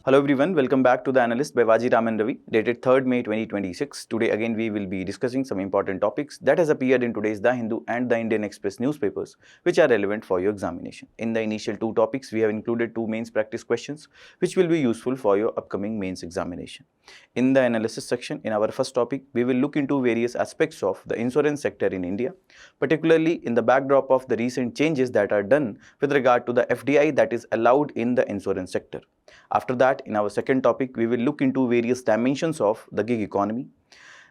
Hello everyone, welcome back to the Analyst by Vajiram and Ravi, dated 3rd May 2026. Today again we will be discussing some important topics that has appeared in today's The Hindu and the Indian Express newspapers, which are relevant for your examination. In the initial two topics, we have included two mains practice questions, which will be useful for your upcoming mains examination. In the analysis section, in our first topic, we will look into various aspects of the insurance sector in India, particularly in the backdrop of the recent changes that are done with regard to the FDI that is allowed in the insurance sector. After that, in our second topic, we will look into various dimensions of the gig economy.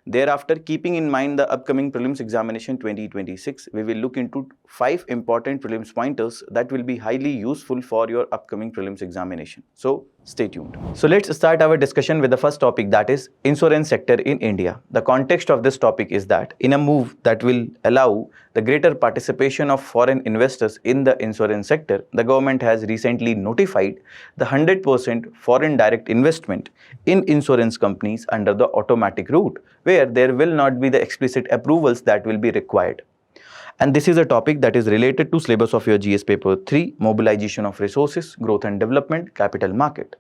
Thereafter, keeping in mind the upcoming prelims examination 2026, we will look into 5 important prelims pointers that will be highly useful for your upcoming prelims examination. So, stay tuned. So, let's start our discussion with the first topic, that is insurance sector in India. The context of this topic is that in a move that will allow the greater participation of foreign investors in the insurance sector, the government has recently notified the 100% foreign direct investment in insurance companies under the automatic route, where there will not be the explicit approvals that will be required. And this is a topic that is related to syllabus of your GS paper 3, mobilization of resources, growth and development, capital market.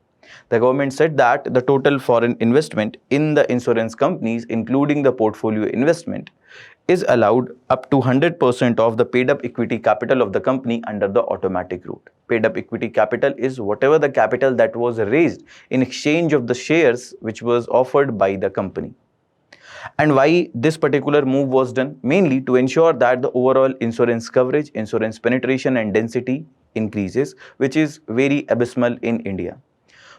The government said that the total foreign investment in the insurance companies, including the portfolio investment, is allowed up to 100% of the paid up equity capital of the company under the automatic route. Paid up equity capital is whatever the capital that was raised in exchange of the shares which was offered by the company. And why this particular move was done? Mainly to ensure that the overall insurance coverage, insurance penetration and density increases, which is very abysmal in India.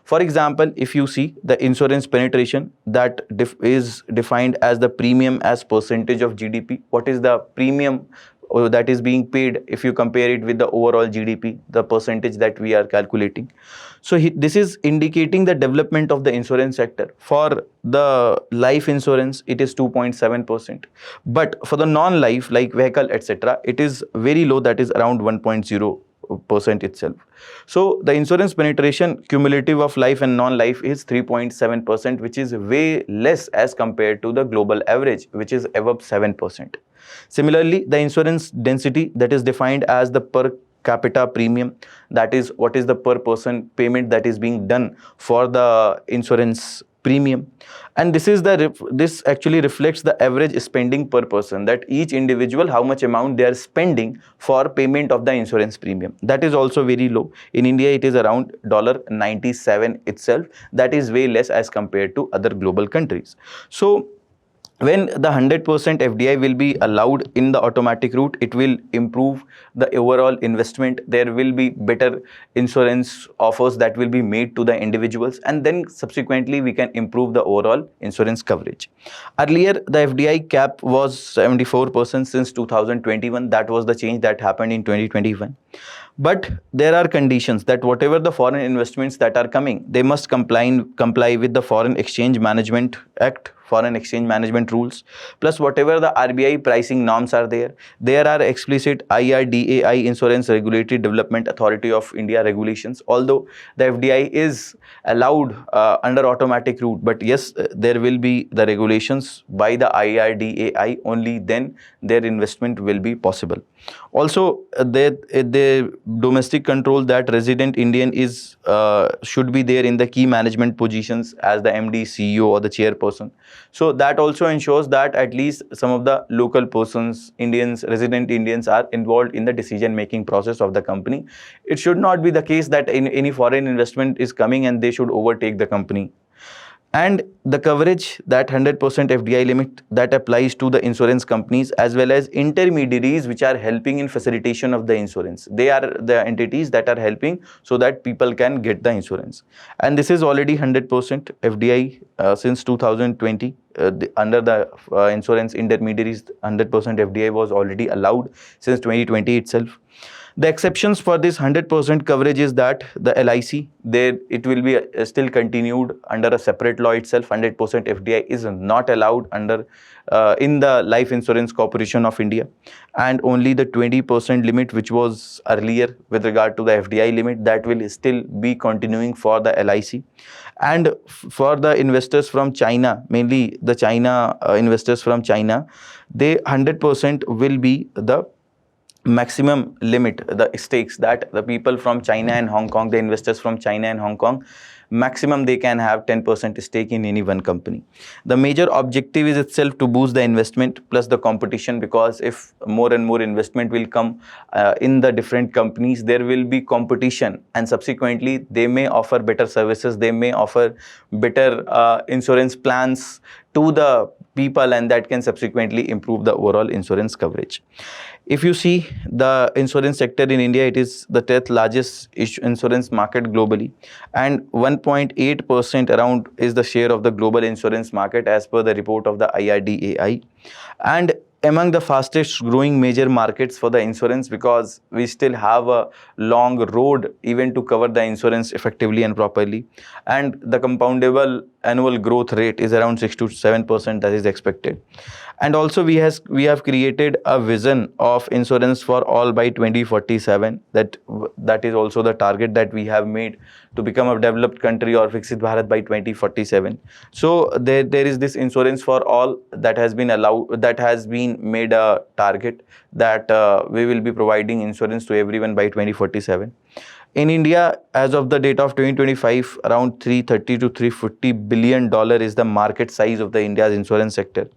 For example, if you see the insurance penetration that is defined as the premium as percentage of GDP, what is the premium that is being paid if you compare it with the overall GDP, the percentage that we are calculating. So this is indicating the development of the insurance sector. For the life insurance, it is 2.7%. But for the non-life like vehicle, etc., it is very low, that is around 1.0% itself. So the insurance penetration cumulative of life and non-life is 3.7%, which is way less as compared to the global average, which is above 7%. Similarly, the insurance density that is defined as the per capita premium, that is what is the per person payment that is being done for the insurance premium, and this actually reflects the average spending per person, that each individual how much amount they are spending for payment of the insurance premium. That is also very low. In India it is around $97 itself, that is way less as compared to other global countries. So when the 100% FDI will be allowed in the automatic route, it will improve the overall investment. There will be better insurance offers that will be made to the individuals, and then subsequently we can improve the overall insurance coverage. Earlier, the FDI cap was 74% since 2021. That was the change that happened in 2021. But there are conditions that whatever the foreign investments that are coming, they must comply with the Foreign Exchange Management Act, foreign exchange management rules, plus whatever the RBI pricing norms are there. There are explicit IRDAI, Insurance Regulatory Development Authority of India regulations. Although the FDI is allowed under automatic route, but yes, there will be the regulations by the IRDAI, only then their investment will be possible. Also, the domestic control that resident Indian is should be there in the key management positions as the MD, CEO or the chairperson. So that also ensures that at least some of the local persons, Indians, resident Indians are involved in the decision making process of the company. It should not be the case that any foreign investment is coming and they should overtake the company. And the coverage, that 100% FDI limit, that applies to the insurance companies as well as intermediaries which are helping in facilitation of the insurance. They are the entities that are helping so that people can get the insurance. And this is already 100% FDI since 2020. Under the insurance intermediaries, 100% FDI was already allowed since 2020 itself. The exceptions for this 100% coverage is that the LIC, there it will be still continued under a separate law itself. 100% FDI is not allowed under in the Life Insurance Corporation of India, and only the 20% limit which was earlier with regard to the FDI limit, that will still be continuing for the LIC. And for the investors from China, mainly the China investors from China, they 100% will be the maximum limit, the stakes that the people from China and Hong Kong, the investors from China and Hong Kong, maximum they can have 10% stake in any one company. The major objective is itself to boost the investment plus the competition, because if more and more investment will come in the different companies, there will be competition, and subsequently they may offer better services, they may offer better insurance plans to the people, and that can subsequently improve the overall insurance coverage. If you see the insurance sector in India, it is the 10th largest insurance market globally, and 1.8% around is the share of the global insurance market as per the report of the IRDAI, and among the fastest growing major markets for the insurance, because we still have a long road even to cover the insurance effectively and properly, and the compoundable annual growth rate is around 6 to 7% that is expected. And also we have created a vision of insurance for all by 2047, that is also the target that we have made to become a developed country or Viksit Bharat by 2047. So there is this insurance for all that has been made a target, that we will be providing insurance to everyone by 2047. In India, as of the date of 2025, around 330 to 350 billion dollar is the market size of the India's insurance sector.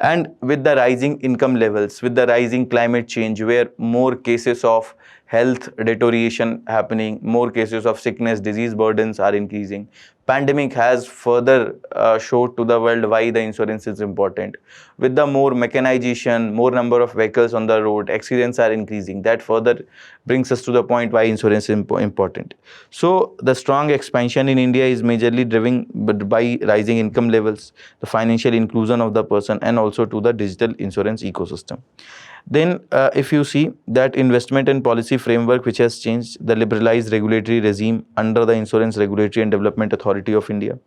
And with the rising income levels, with the rising climate change, where more cases of health deterioration happening, more cases of sickness, disease burdens are increasing, pandemic has further showed to the world why the insurance is important. With the more mechanization, more number of vehicles on the road, accidents are increasing. That further brings us to the point why insurance is important. So the strong expansion in India is majorly driven by rising income levels, the financial inclusion of the person, and also to the digital insurance ecosystem. Then if you see that investment and policy framework which has changed, the liberalized regulatory regime under the Insurance Regulatory and Development Authority of India,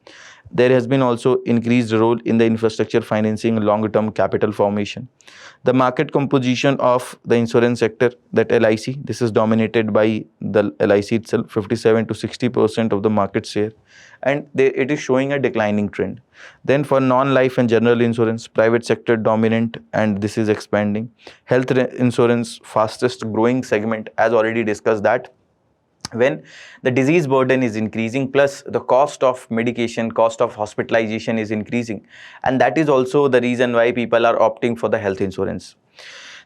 there has been also increased role in the infrastructure financing, long-term capital formation. The market composition of the insurance sector, that LIC, this is dominated by the LIC itself, 57 to 60% of the market share, and it is showing a declining trend. Then for non-life and general insurance, private sector dominant, and this is expanding. Health insurance, fastest growing segment, as already discussed, that when the disease burden is increasing, plus the cost of medication, cost of hospitalization is increasing, and that is also the reason why people are opting for the health insurance.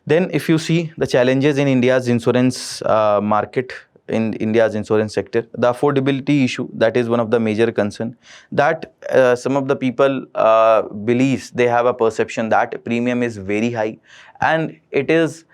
Then if you see the challenges in India's insurance market, in India's insurance sector, the affordability issue, that is one of the major concern, that some of the people believes, they have a perception that premium is very high, and it is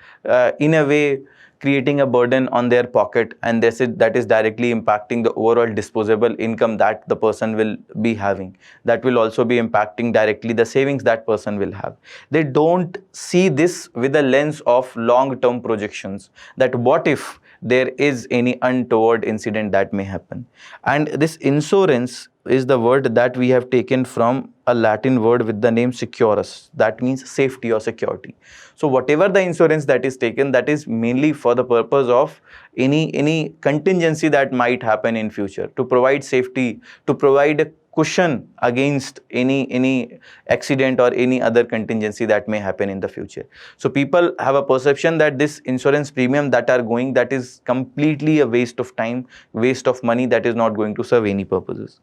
in a way creating a burden on their pocket, and that is directly impacting the overall disposable income that the person will be having. That will also be impacting directly the savings that person will have. They don't see this with a lens of long-term projections, that what if there is any untoward incident that may happen. And this insurance is the word that we have taken from a Latin word with the name securus, that means safety or security. So whatever the insurance that is taken, that is mainly for the purpose of any contingency that might happen in future, to provide safety, to provide a cushion against any accident or any other contingency that may happen in the future. So people have a perception that this insurance premium that are going, that is completely a waste of time, waste of money, that is not going to serve any purposes.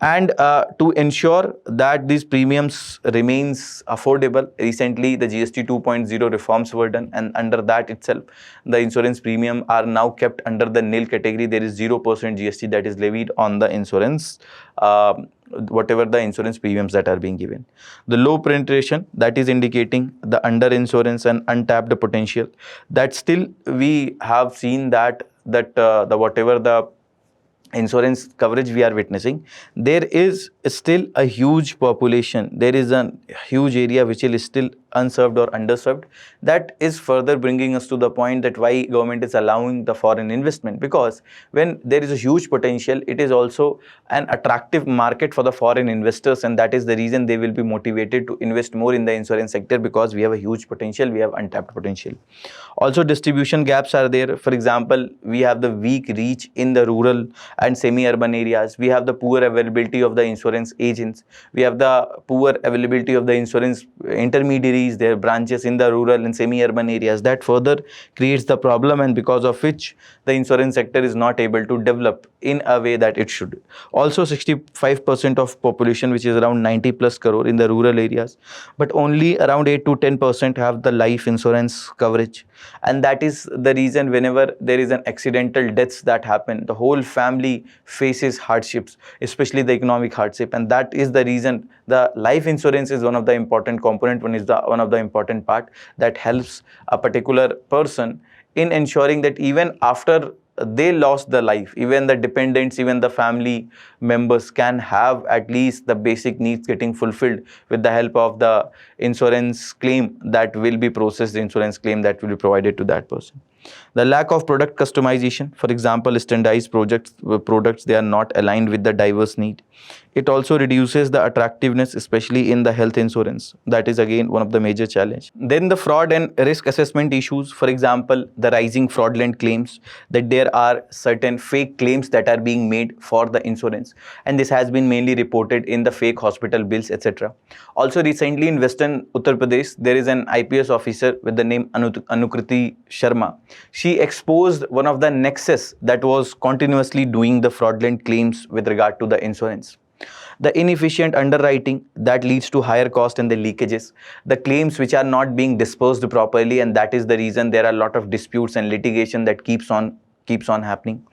And to ensure that these premiums remains affordable, recently the GST 2.0 reforms were done, and under that itself the insurance premium are now kept under the nil category. There is 0% GST that is levied on the insurance, whatever the insurance premiums that are being given. The low penetration, that is indicating the under insurance and untapped potential, that still we have seen that the whatever the insurance coverage we are witnessing, there is still a huge population, there is a huge area which is still unserved or underserved. That is further bringing us to the point that why government is allowing the foreign investment, because when there is a huge potential, it is also an attractive market for the foreign investors, and that is the reason they will be motivated to invest more in the insurance sector, because we have a huge potential, we have untapped potential. Also distribution gaps are there. For example, we have the weak reach in the rural and semi-urban areas, we have the poor availability of the insurance agents, we have the poor availability of the insurance intermediaries increase their branches in the rural and semi-urban areas. That further creates the problem, and because of which the insurance sector is not able to develop in a way that it should. Also, 65% of population, which is around 90 plus crore in the rural areas, but only around 8 to 10% have the life insurance coverage. And that is the reason whenever there is an accidental deaths that happen, the whole family faces hardships, especially the economic hardship. And that is the reason the life insurance is one of the important component, one of the important part that helps a particular person in ensuring that even after they lost the life, even the dependents, even the family members can have at least the basic needs getting fulfilled with the help of the insurance claim that will be processed, the insurance claim that will be provided to that person. The lack of product customization, for example, standardized products, they are not aligned with the diverse need. It also reduces the attractiveness, especially in the health insurance. That is again one of the major challenge. Then the fraud and risk assessment issues, for example, the rising fraudulent claims, that there are certain fake claims that are being made for the insurance, and this has been mainly reported in the fake hospital bills, etc. Also, recently in Western Uttar Pradesh, there is an IPS officer with the name Anukriti Sharma. She exposed one of the nexus that was continuously doing the fraudulent claims with regard to the insurance. The inefficient underwriting that leads to higher cost and the leakages, the claims which are not being dispersed properly, and that is the reason there are a lot of disputes and litigation that keeps on happening.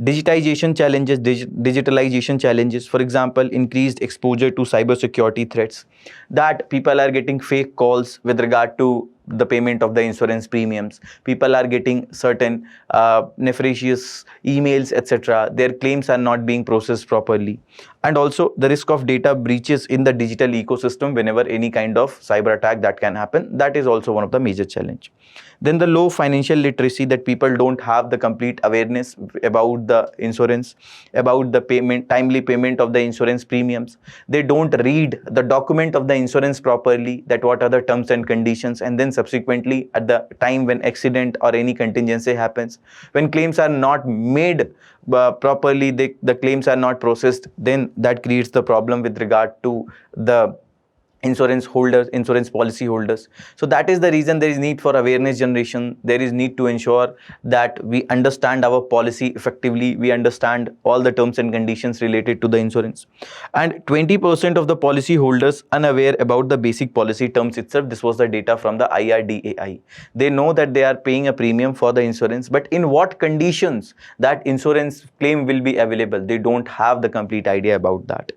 Digitization challenges, digitalization challenges, for example, increased exposure to cybersecurity threats, that people are getting fake calls with regard to the payment of the insurance premiums. People are getting certain nefarious emails, etc. Their claims are not being processed properly. And also the risk of data breaches in the digital ecosystem whenever any kind of cyber attack that can happen. That is also one of the major challenge. Then the low financial literacy, that people don't have the complete awareness about the insurance, about the payment, timely payment of the insurance premiums. They don't read the document of the insurance properly, that what are the terms and conditions, and then subsequently at the time when accident or any contingency happens, when claims are not made properly, the claims are not processed, then that creates the problem with regard to the insurance holders, insurance policy holders. So that is the reason there is need for awareness generation. There is need to ensure that we understand our policy effectively, we understand all the terms and conditions related to the insurance. And 20% of the policy holders unaware about the basic policy terms itself. This was the data from the IRDAI. They know that they are paying a premium for the insurance, but in what conditions that insurance claim will be available, they don't have the complete idea about that.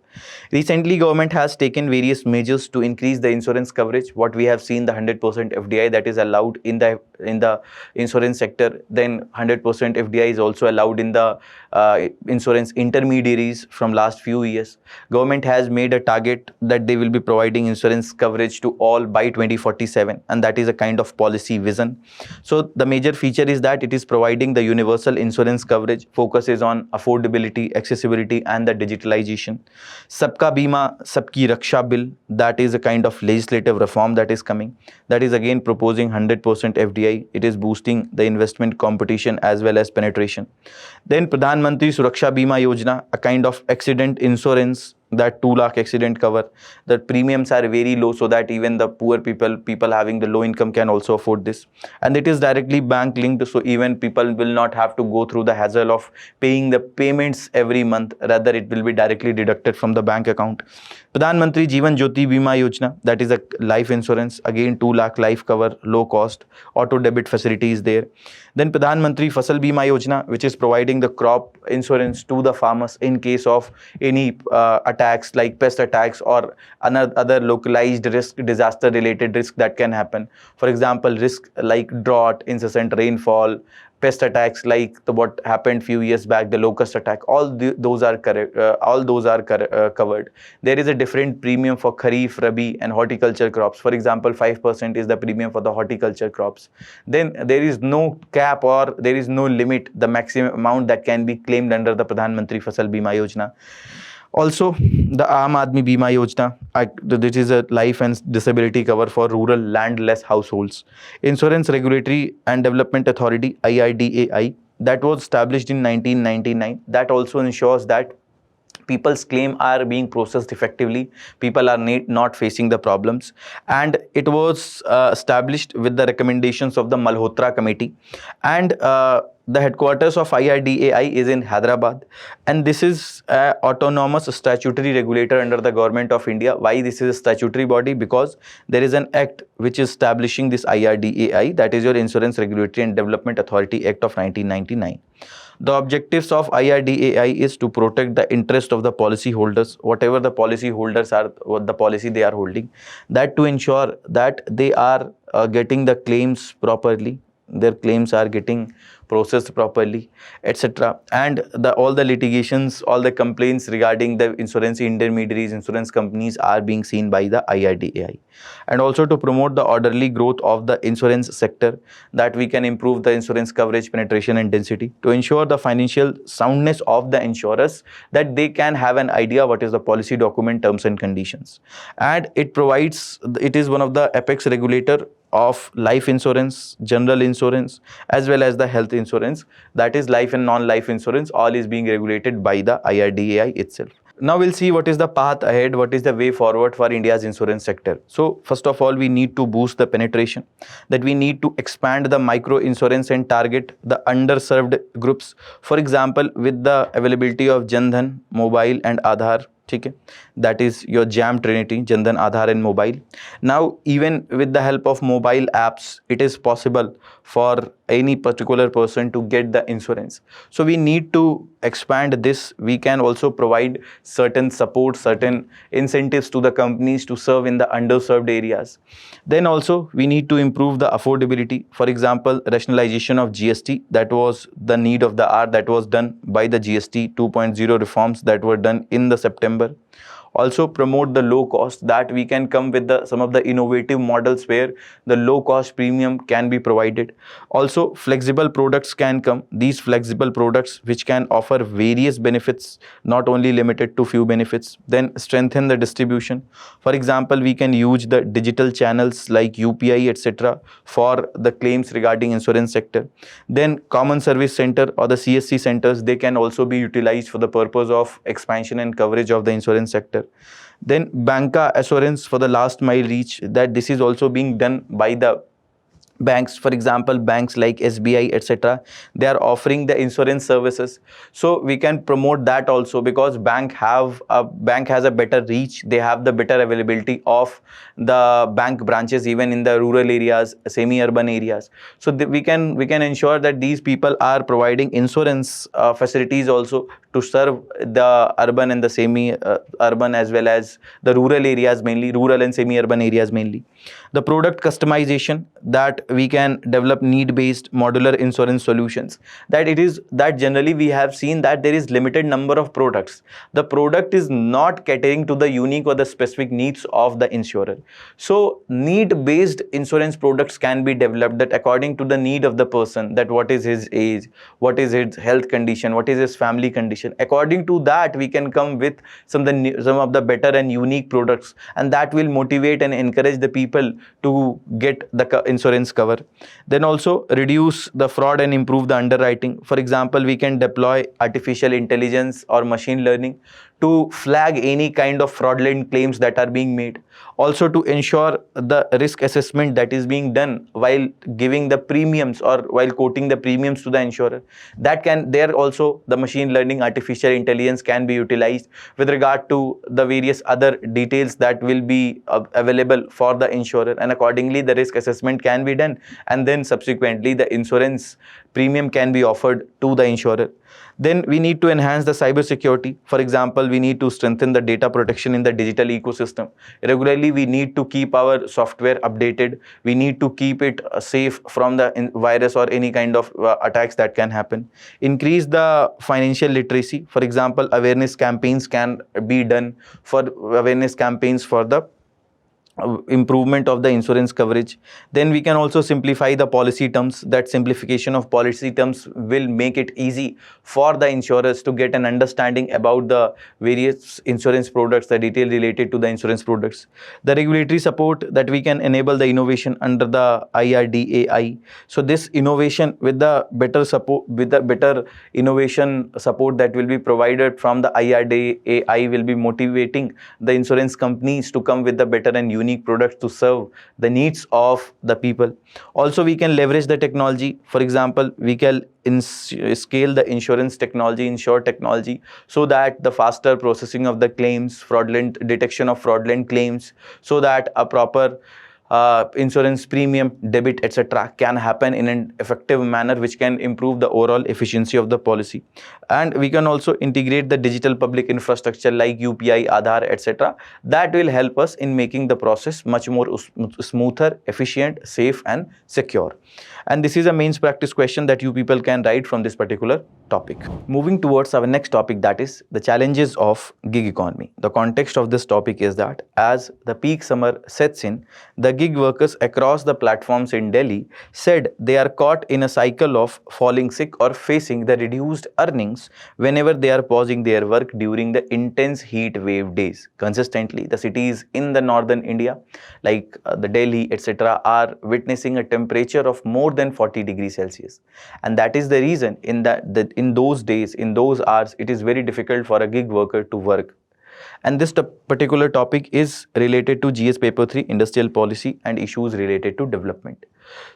Recently, government has taken various measures to increase the insurance coverage. What we have seen, the 100% FDI that is allowed in the insurance sector. Then 100% FDI is also allowed in the insurance intermediaries from last few years. Government has made a target that they will be providing insurance coverage to all by 2047, and that is a kind of policy vision. So the major feature is that it is providing the universal insurance coverage, focuses on affordability, accessibility, and the digitalization. Sabka Bima, Sabki Raksha Bill, that is a kind of legislative reform that is coming. That is again proposing 100% FDI. It is boosting the investment competition as well as penetration. Then Pradhan Mantri Suraksha Bima Yojana, a kind of accident insurance, that 2 lakh accident cover. The premiums are very low, so that even the poor people having the low income can also afford this. And it is directly bank linked, so even people will not have to go through the hassle of paying the payments every month. Rather, it will be directly deducted from the bank account. Pradhan Mantri Jeevan Jyoti Bima Yojana, that is a life insurance, again 2 lakh life cover, low cost, auto debit facility is there. Then Pradhan Mantri Fasal Bima Yojana, which is providing the crop insurance to the farmers in case of any attacks like pest attacks or other localized risk, disaster related risk that can happen. For example, risk like drought, incessant rainfall, pest attacks like what happened few years back, the locust attack. All those are covered. There is a different premium for Kharif, Rabi and horticulture crops. For example, 5% is the premium for the horticulture crops. Then there is no cap or there is no limit, the maximum amount that can be claimed under the Pradhan Mantri Fasal Bima Yojana. Also, the Aam Aadmi Bima Yojana, this is a life and disability cover for rural landless households. Insurance Regulatory and Development Authority, IRDAI, that was established in 1999. That also ensures that people's claim are being processed effectively, people are not facing the problems. And it was established with the recommendations of the Malhotra committee. And the headquarters of IRDAI is in Hyderabad, and this is an autonomous statutory regulator under the government of India. Why this is a statutory body? Because there is an act which is establishing this IRDAI, that is your Insurance Regulatory and Development Authority Act of 1999. The objectives of IRDAI is to protect the interest of the policy holders, whatever the policy holders are, what the policy they are holding, that to ensure that they are getting the claims properly, their claims are getting processed properly, etc. And all the litigations, all the complaints regarding the insurance intermediaries, insurance companies are being seen by the IRDAI. And also to promote the orderly growth of the insurance sector, that we can improve the insurance coverage, penetration and density, to ensure the financial soundness of the insurers, that they can have an idea what is the policy document, terms and conditions. And it is one of the apex regulator of life insurance, general insurance, as well as the health insurance, that is life and non-life insurance, all is being regulated by the IRDAI itself. Now we'll see what is the path ahead, what is the way forward for India's insurance sector. So first of all, we need to boost the penetration, that we need to expand the micro insurance and target the underserved groups. For example, with the availability of Jan Dhan, mobile and Aadhaar, okay, that is your jam trinity, Jan Dhan, Aadhaar and mobile. Now even with the help of mobile apps, it is possible for any particular person to get the insurance. So we need to expand this. We can also provide certain support, certain incentives to the companies to serve in the underserved areas. Then also we need to improve the affordability. For example, rationalization of GST, that was the need of the hour, that was done by the GST 2.0 reforms that were done in the September. Also promote the low cost, that we can come with some of the innovative models where the low cost premium can be provided. Also flexible products can come, these flexible products which can offer various benefits, not only limited to few benefits. Then strengthen the distribution. For example, we can use the digital channels like UPI, etc. for the claims regarding insurance sector. Then common service center or the CSC centers, they can also be utilized for the purpose of expansion and coverage of the insurance sector. Then banca assurance for the last mile reach, that this is also being done by the banks. For example, banks like SBI, etc., they are offering the insurance services. So we can promote that also, because bank has a better reach, they have the better availability of the bank branches even in the rural areas, semi-urban areas. So we can ensure that these people are providing insurance facilities also to serve the urban and the semi-urban as well as the rural areas, mainly rural and semi-urban areas mainly. The product customization, that we can develop need-based modular insurance solutions. That generally we have seen that there is limited number of products. The product is not catering to the unique or the specific needs of the insurer. So need-based insurance products can be developed, that according to the need of the person, that what is his age, what is his health condition, what is his family condition. According to that, we can come with some of the better and unique products, and that will motivate and encourage the people to get the insurance cover. Then also reduce the fraud and improve the underwriting. For example, we can deploy artificial intelligence or machine learning to flag any kind of fraudulent claims that are being made. Also to ensure the risk assessment that is being done while giving the premiums or while quoting the premiums to the insurer. There also the machine learning, artificial intelligence can be utilized with regard to the various other details that will be available for the insurer, and accordingly the risk assessment can be done, and then subsequently the insurance premium can be offered to the insurer. Then we need to enhance the cyber security. For example, we need to strengthen the data protection in the digital ecosystem. Regularly, we need to keep our software updated. We need to keep it safe from the virus or any kind of attacks that can happen. Increase the financial literacy. For example, awareness campaigns can be done for the improvement of the insurance coverage. Then we can also simplify the policy terms. That simplification of policy terms will make it easy for the insurers to get an understanding about the various insurance products, the detail related to the insurance products. The regulatory support, that we can enable the innovation under the IRDAI. So this innovation with the better support, with the better innovation support that will be provided from the IRDAI, will be motivating the insurance companies to come with the better and unique products to serve the needs of the people. Also, we can leverage the technology. For example, we can scale the insurance technology, insure technology, so that the faster processing of the claims, fraudulent detection of fraudulent claims, so that a proper insurance premium debit etc. can happen in an effective manner, which can improve the overall efficiency of the policy. And we can also integrate the digital public infrastructure like UPI, Aadhaar etc. That will help us in making the process much more smoother, efficient, safe and secure. And this is a mains practice question that you people can write from this particular topic. Moving towards our next topic, that is the challenges of gig economy. The context of this topic is that as the peak summer sets in, the gig workers across the platforms in Delhi said they are caught in a cycle of falling sick or facing the reduced earnings whenever they are pausing their work during the intense heat wave days. Consistently, the cities in the northern India like the Delhi etc. are witnessing a temperature of more than 40 degrees Celsius, and that is the reason that in those days, in those hours, it is very difficult for a gig worker to work. And this particular topic is related to GS paper 3 industrial policy and issues related to development.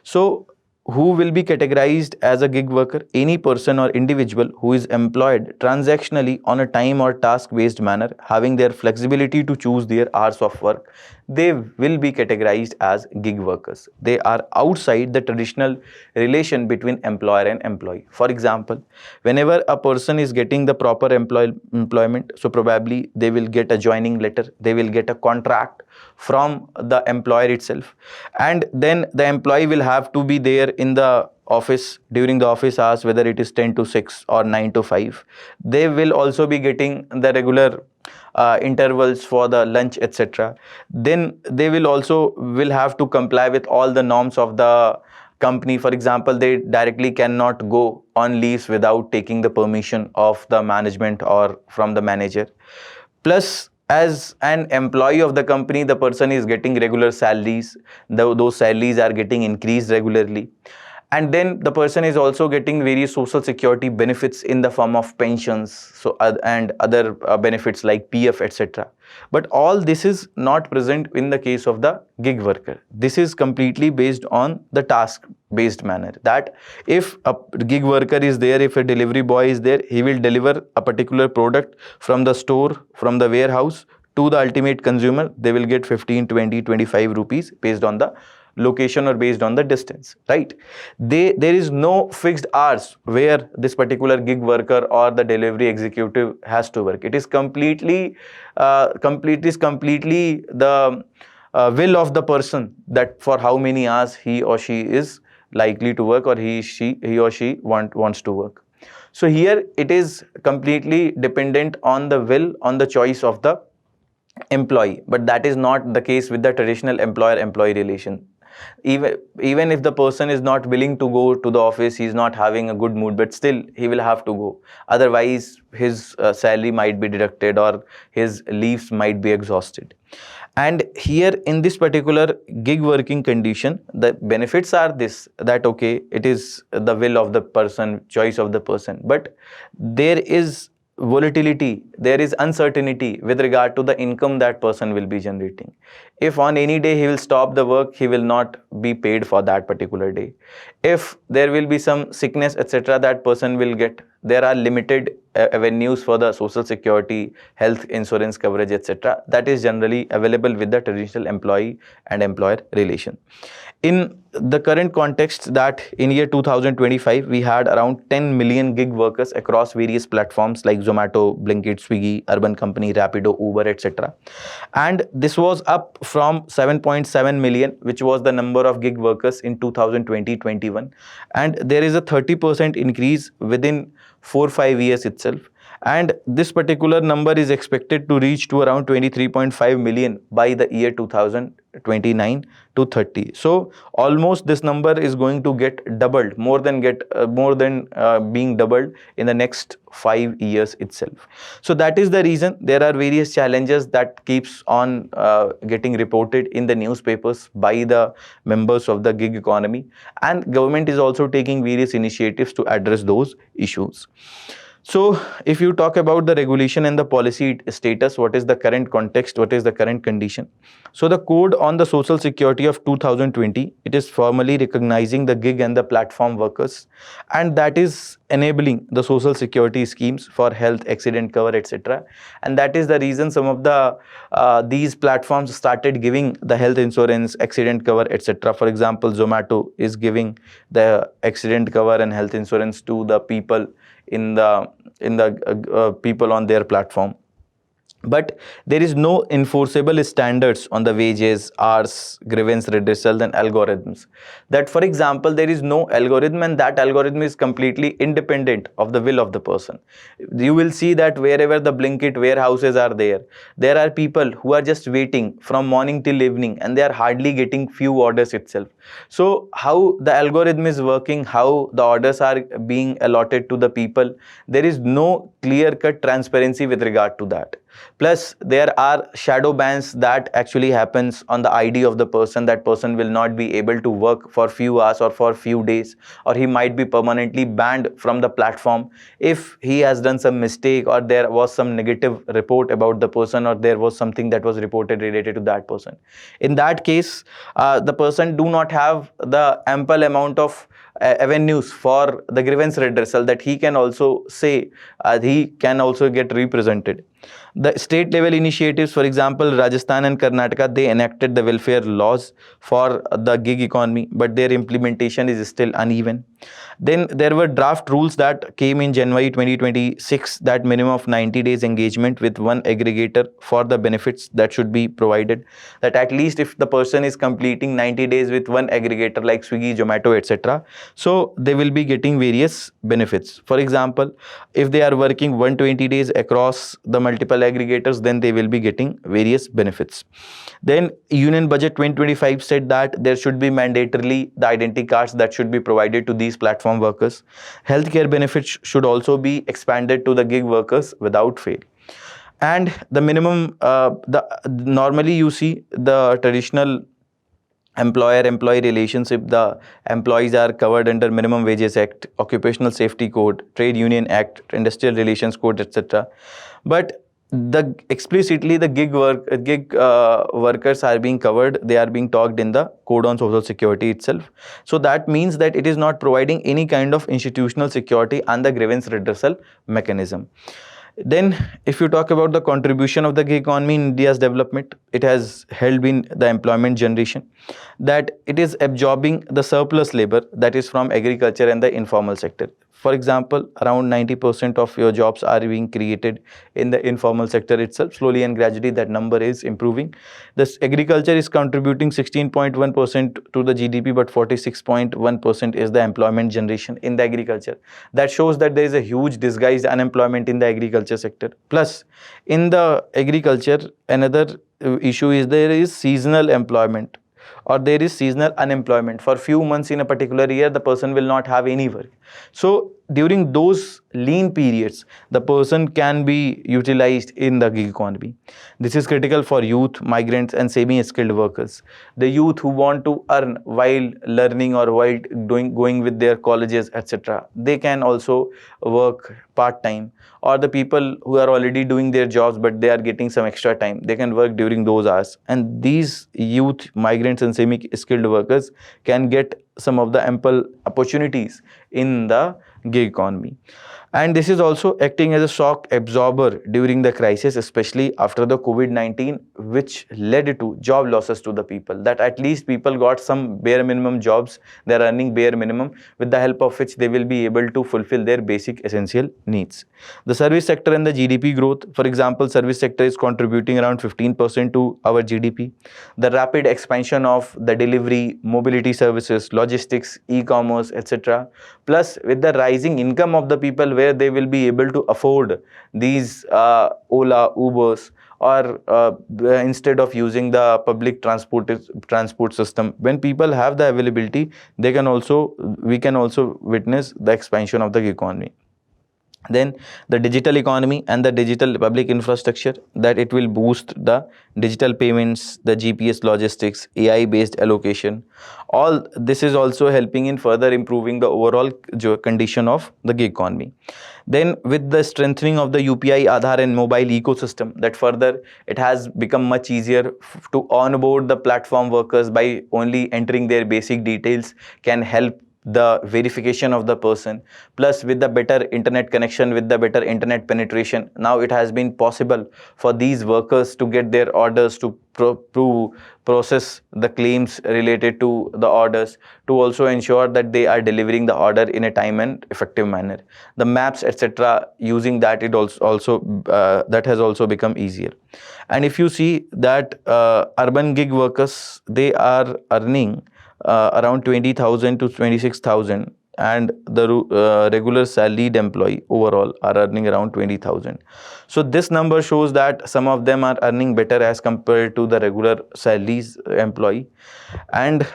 So who will be categorized as a gig worker? Any person or individual who is employed transactionally on a time or task based manner, having their flexibility to choose their hours of work, they will be categorized as gig workers. They are outside the traditional relation between employer and employee. For example, whenever a person is getting the proper employment, so probably they will get a joining letter, they will get a contract from the employer itself, and then the employee will have to be there in the office during the office hours, whether it is 10 to 6 or 9 to 5. They will also be getting the regular intervals for the lunch etc. Then they will also have to comply with all the norms of the company. For example, they directly cannot go on leaves without taking the permission of the management or from the manager. Plus, as an employee of the company, the person is getting regular salaries. Those salaries are getting increased regularly. And then the person is also getting various social security benefits in the form of pensions, and other benefits like PF etc. But all this is not present in the case of the gig worker. This is completely based on the task based manner, that if a gig worker is there, if a delivery boy is there, he will deliver a particular product from the store, from the warehouse to the ultimate consumer. They will get 15, 20, 25 rupees based on the location or based on the distance, right? There is no fixed hours where this particular gig worker or the delivery executive has to work. It is completely the will of the person, that for how many hours he or she is likely to work, or he or she wants to work. So here it is completely dependent on the will, on the choice of the employee. But that is not the case with the traditional employer-employee relation. Even if the person is not willing to go to the office, he is not having a good mood, but still he will have to go. Otherwise his salary might be deducted, or his leaves might be exhausted. And here in this particular gig working condition, the benefits are this, that okay, it is the will of the person, choice of the person, but there is volatility, there is uncertainty with regard to the income that person will be generating. If on any day he will stop the work, he will not be paid for that particular day. If there will be some sickness etc. that person will get, there are limited avenues for the social security, health insurance coverage etc. that is generally available with the traditional employee and employer relation. In the current context, that in year 2025 we had around 10 million gig workers across various platforms like Zomato, Blinkit, Swiggy, Urban Company, Rapido, Uber etc. And this was up from 7.7 million, which was the number of gig workers in 2020-21, and there is a 30% increase within 4-5 years itself. and this particular number is expected to reach to around 23.5 million by the year 2029 to 30. So almost this number is going to get doubled, more than being doubled in the next 5 years itself. So that is the reason there are various challenges that keeps on getting reported in the newspapers by the members of the gig economy, and government is also taking various initiatives to address those issues. So if you talk about the regulation and the policy status, what is the current context, what is the current condition? So the code on the social security of 2020, it is formally recognizing the gig and the platform workers, and that is enabling the social security schemes for health, accident cover, etc. And that is the reason some of the these platforms started giving the health insurance, accident cover, etc. For example, Zomato is giving the accident cover and health insurance to the people in the people on their platform. But there is no enforceable standards on the wages, hours, grievance redressal and algorithms. That, for example, there is no algorithm, and that algorithm is completely independent of the will of the person. You will see that wherever the Blinkit warehouses are there are people who are just waiting from morning till evening, and they are hardly getting few orders itself. So how the algorithm is working, how the orders are being allotted to the people, there is no clear-cut transparency with regard to that. Plus, there are shadow bans that actually happens on the ID of the person. That person will not be able to work for few hours or for few days, or he might be permanently banned from the platform if he has done some mistake, or there was some negative report about the person, or there was something that was reported related to that person. In that case, the person do not have the ample amount of avenues for the grievance redressal that he can also say he can also get represented. The state level initiatives, for example, Rajasthan and Karnataka, they enacted the welfare laws for the gig economy, but their implementation is still uneven. Then there were draft rules that came in January 2026 that minimum of 90 days engagement with one aggregator for the benefits that should be provided. That at least if the person is completing 90 days with one aggregator like Swiggy, Zomato, etc., so they will be getting various benefits. For example, if they are working 120 days across the multiple aggregators, then they will be getting various benefits. Then Union Budget 2025 said that there should be mandatorily the identity cards that should be provided to these platform workers. Healthcare benefits should also be expanded to the gig workers without fail. And the minimum, normally you see the traditional employer-employee relationship, the employees are covered under Minimum Wages Act, Occupational Safety Code, Trade Union Act, Industrial Relations Code, etc. But explicitly the gig workers are being covered. They are being talked in the Code on Social Security itself. So that means that it is not providing any kind of institutional security and the grievance redressal mechanism. Then if you talk about the contribution of the gig economy in India's development, it has helped in the employment generation, that it is absorbing the surplus labor that is from agriculture and the informal sector. For example, around 90% of your jobs are being created in the informal sector itself. Slowly and gradually that number is improving. This agriculture is contributing 16.1% to the GDP, but 46.1% is the employment generation in the agriculture. That shows that there is a huge disguised unemployment in the agriculture sector. Plus, in the agriculture, another issue is there is seasonal employment, or there is seasonal unemployment. For few months in a particular year, the person will not have any work. So during those lean periods, the person can be utilized in the gig economy. This is critical for youth, migrants and semi-skilled workers. The youth who want to earn while learning or while going with their colleges, etc., they can also work part-time. Or the people who are already doing their jobs but they are getting some extra time, they can work during those hours. And these youth, migrants and semi-skilled workers can get some of the ample opportunities in the gig economy. And this is also acting as a shock absorber during the crisis, especially after the COVID-19, which led to job losses to the people. That at least people got some bare minimum jobs, they are earning bare minimum, with the help of which they will be able to fulfill their basic essential needs. The service sector and the GDP growth, for example, service sector is contributing around 15% to our GDP. The rapid expansion of the delivery, mobility services, logistics, e-commerce, etc. Plus with the rising income of the people, where they will be able to afford these Ola, Ubers, or instead of using the public transport system, when people have the availability, we can also witness the expansion of the economy. Then the digital economy and the digital public infrastructure, that it will boost the digital payments, the GPS logistics, AI based allocation. All this is also helping in further improving the overall condition of the gig economy. Then with the strengthening of the UPI, Aadhaar and mobile ecosystem, that further it has become much easier to onboard the platform workers by only entering their basic details, can help the verification of the person. Plus with the better internet connection, with the better internet penetration, now it has been possible for these workers to get their orders, to process the claims related to the orders, to also ensure that they are delivering the order in a time and effective manner. The maps, etc., using that, it also that has also become easier. And if you see that urban gig workers, they are earning around 20,000 to 26,000, and the regular salaried employee overall are earning around 20,000. So this number shows that some of them are earning better as compared to the regular salaries employee. And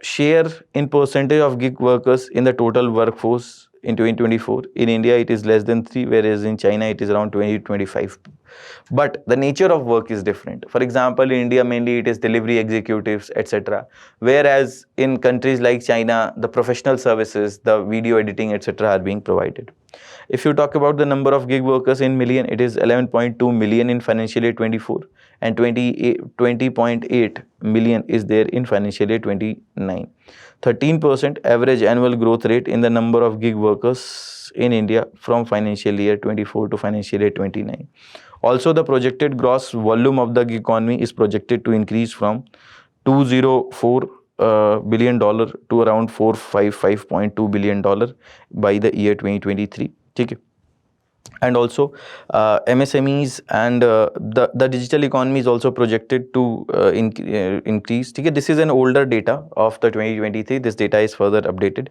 share in percentage of gig workers in the total workforce in 2024, in India it is less than 3, whereas in China it is around 20 to 25. But the nature of work is different. For example, in India mainly it is delivery executives, etc., whereas in countries like China, the professional services, the video editing, etc., are being provided. If you talk about the number of gig workers in million, it is 11.2 million in financial year 24, and 20.8 million is there in financial year 29. 13% average annual growth rate in the number of gig workers in India from financial year 24 to financial year 29. Also, the projected gross volume of the gig economy is projected to increase from $204 billion to around $455.2 billion by the year 2023. Okay. And also MSMEs and the digital economy is also projected to increase. Okay. This is an older data of the 2023. This data is further updated.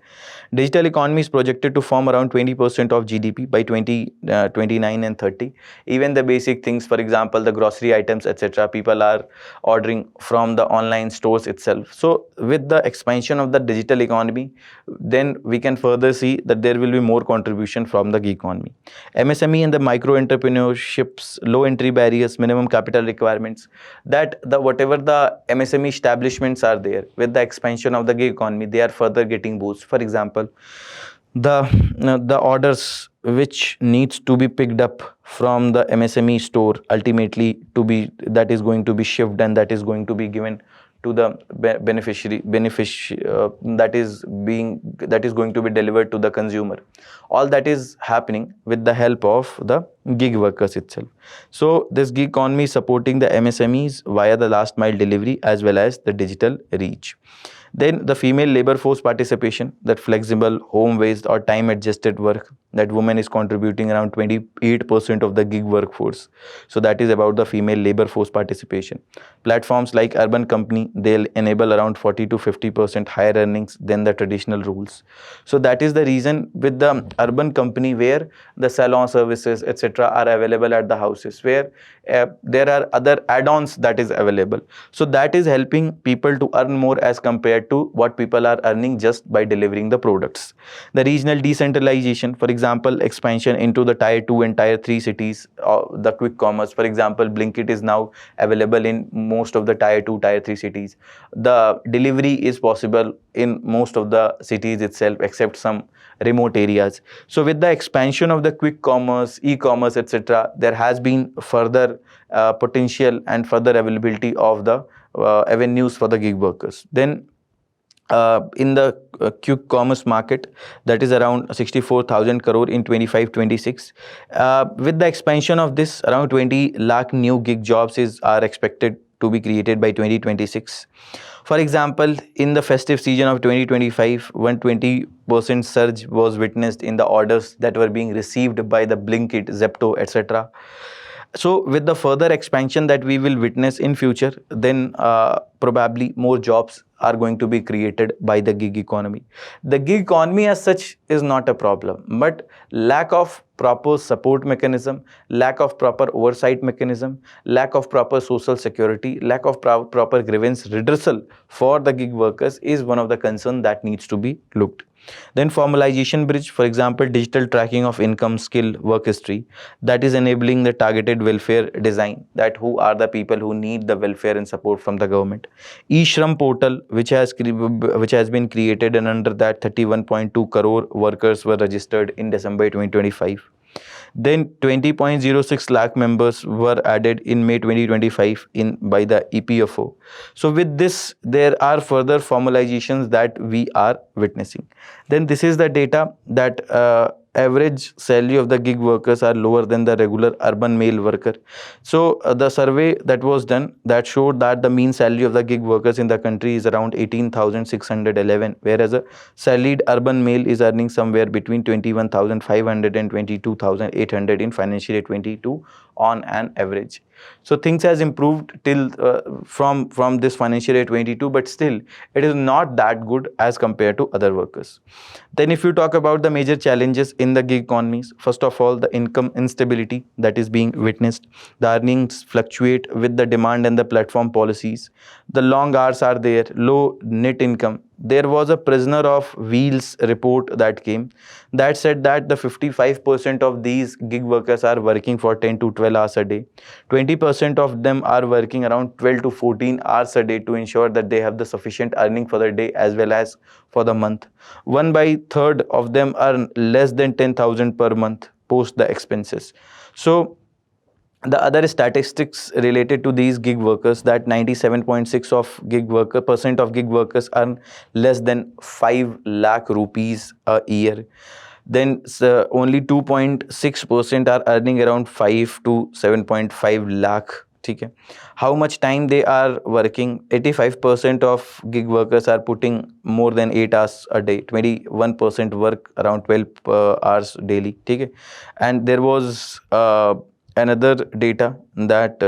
Digital economy is projected to form around 20% of GDP by 2029 and 30. Even the basic things, for example, the grocery items, etc., people are ordering from the online stores itself. So with the expansion of the digital economy, then we can further see that there will be more contribution from the gig economy. MSME and the micro entrepreneurships, low entry barriers, minimum capital requirements, that whatever the MSME establishments are there, with the expansion of the gig economy, they are further getting boost. For example, the orders which needs to be picked up from the MSME store, ultimately that is going to be shipped, and that is going to be given to the beneficiary that is going to be delivered to the consumer. All that is happening with the help of the gig workers itself. So this gig economy is supporting the MSMEs via the last mile delivery as well as the digital reach. Then the female labor force participation, that flexible, home-based or time-adjusted work, that woman is contributing around 28% of the gig workforce. So that is about the female labor force participation. Platforms like Urban Company, they'll enable around 40 to 50% higher earnings than the traditional roles. So that is the reason with the Urban Company, where the salon services, etc., are available at the houses, where there are other add-ons that is available. So that is helping people to earn more as compared to what people are earning just by delivering the products. The regional decentralization, for example, expansion into the tier 2 and tier 3 cities, the quick commerce, for example, Blinkit is now available in most of the tier 2, tier 3 cities. The delivery is possible in most of the cities itself, except some remote areas. So with the expansion of the quick commerce, e-commerce, etc., there has been further potential and further availability of the avenues for the gig workers. Then in the quick commerce market, that is around 64,000 crore in 25-26. With the expansion of this, around 20 lakh new gig jobs are expected to be created by 2026. For example, in the festive season of 2025, 120% surge was witnessed in the orders that were being received by the Blinkit, Zepto, etc. So with the further expansion that we will witness in future, then probably more jobs are going to be created by the gig economy. The gig economy as such is not a problem, but lack of proper support mechanism, lack of proper oversight mechanism, lack of proper social security, lack of proper grievance redressal for the gig workers is one of the concerns that needs to be looked. Then formalization bridge, for example, digital tracking of income, skill, work history, that is enabling the targeted welfare design, that who are the people who need the welfare and support from the government. E-Shram portal, which has been created, and under that 31.2 crore workers were registered in December 2025. Then 20.06 lakh members were added in May 2025 in by the EPFO. So with this, there are further formalizations that we are witnessing. Then this is the data that average salary of the gig workers are lower than the regular urban male worker. So the survey that was done, that showed that the mean salary of the gig workers in the country is around 18,611, whereas a salaried urban male is earning somewhere between 21,500 and 22,800 in financial year 22 on an average. So things has improved till from this financial year 22, but still it is not that good as compared to other workers. Then if you talk about the major challenges in the gig economies, first of all, the income instability that is being witnessed. The earnings fluctuate with the demand and the platform policies. The long hours are there, low net income. There was a prisoner of wheels report that came that said that the 55% of these gig workers are working for 10 to 12 hours a day. 20% of them are working around 12 to 14 hours a day to ensure that they have the sufficient earning for the day as well as for the month. 1/3 of them earn less than 10,000 per month post the expenses. So the other statistics related to these gig workers, that 97.6 of gig workers earn less than 5 lakh rupees a year. Then only 2.6% are earning around 5 to 7.5 lakh. Okay. How much time they are working? 85% of gig workers are putting more than 8 hours a day. 21% work around 12 hours daily. Okay. And there was another data that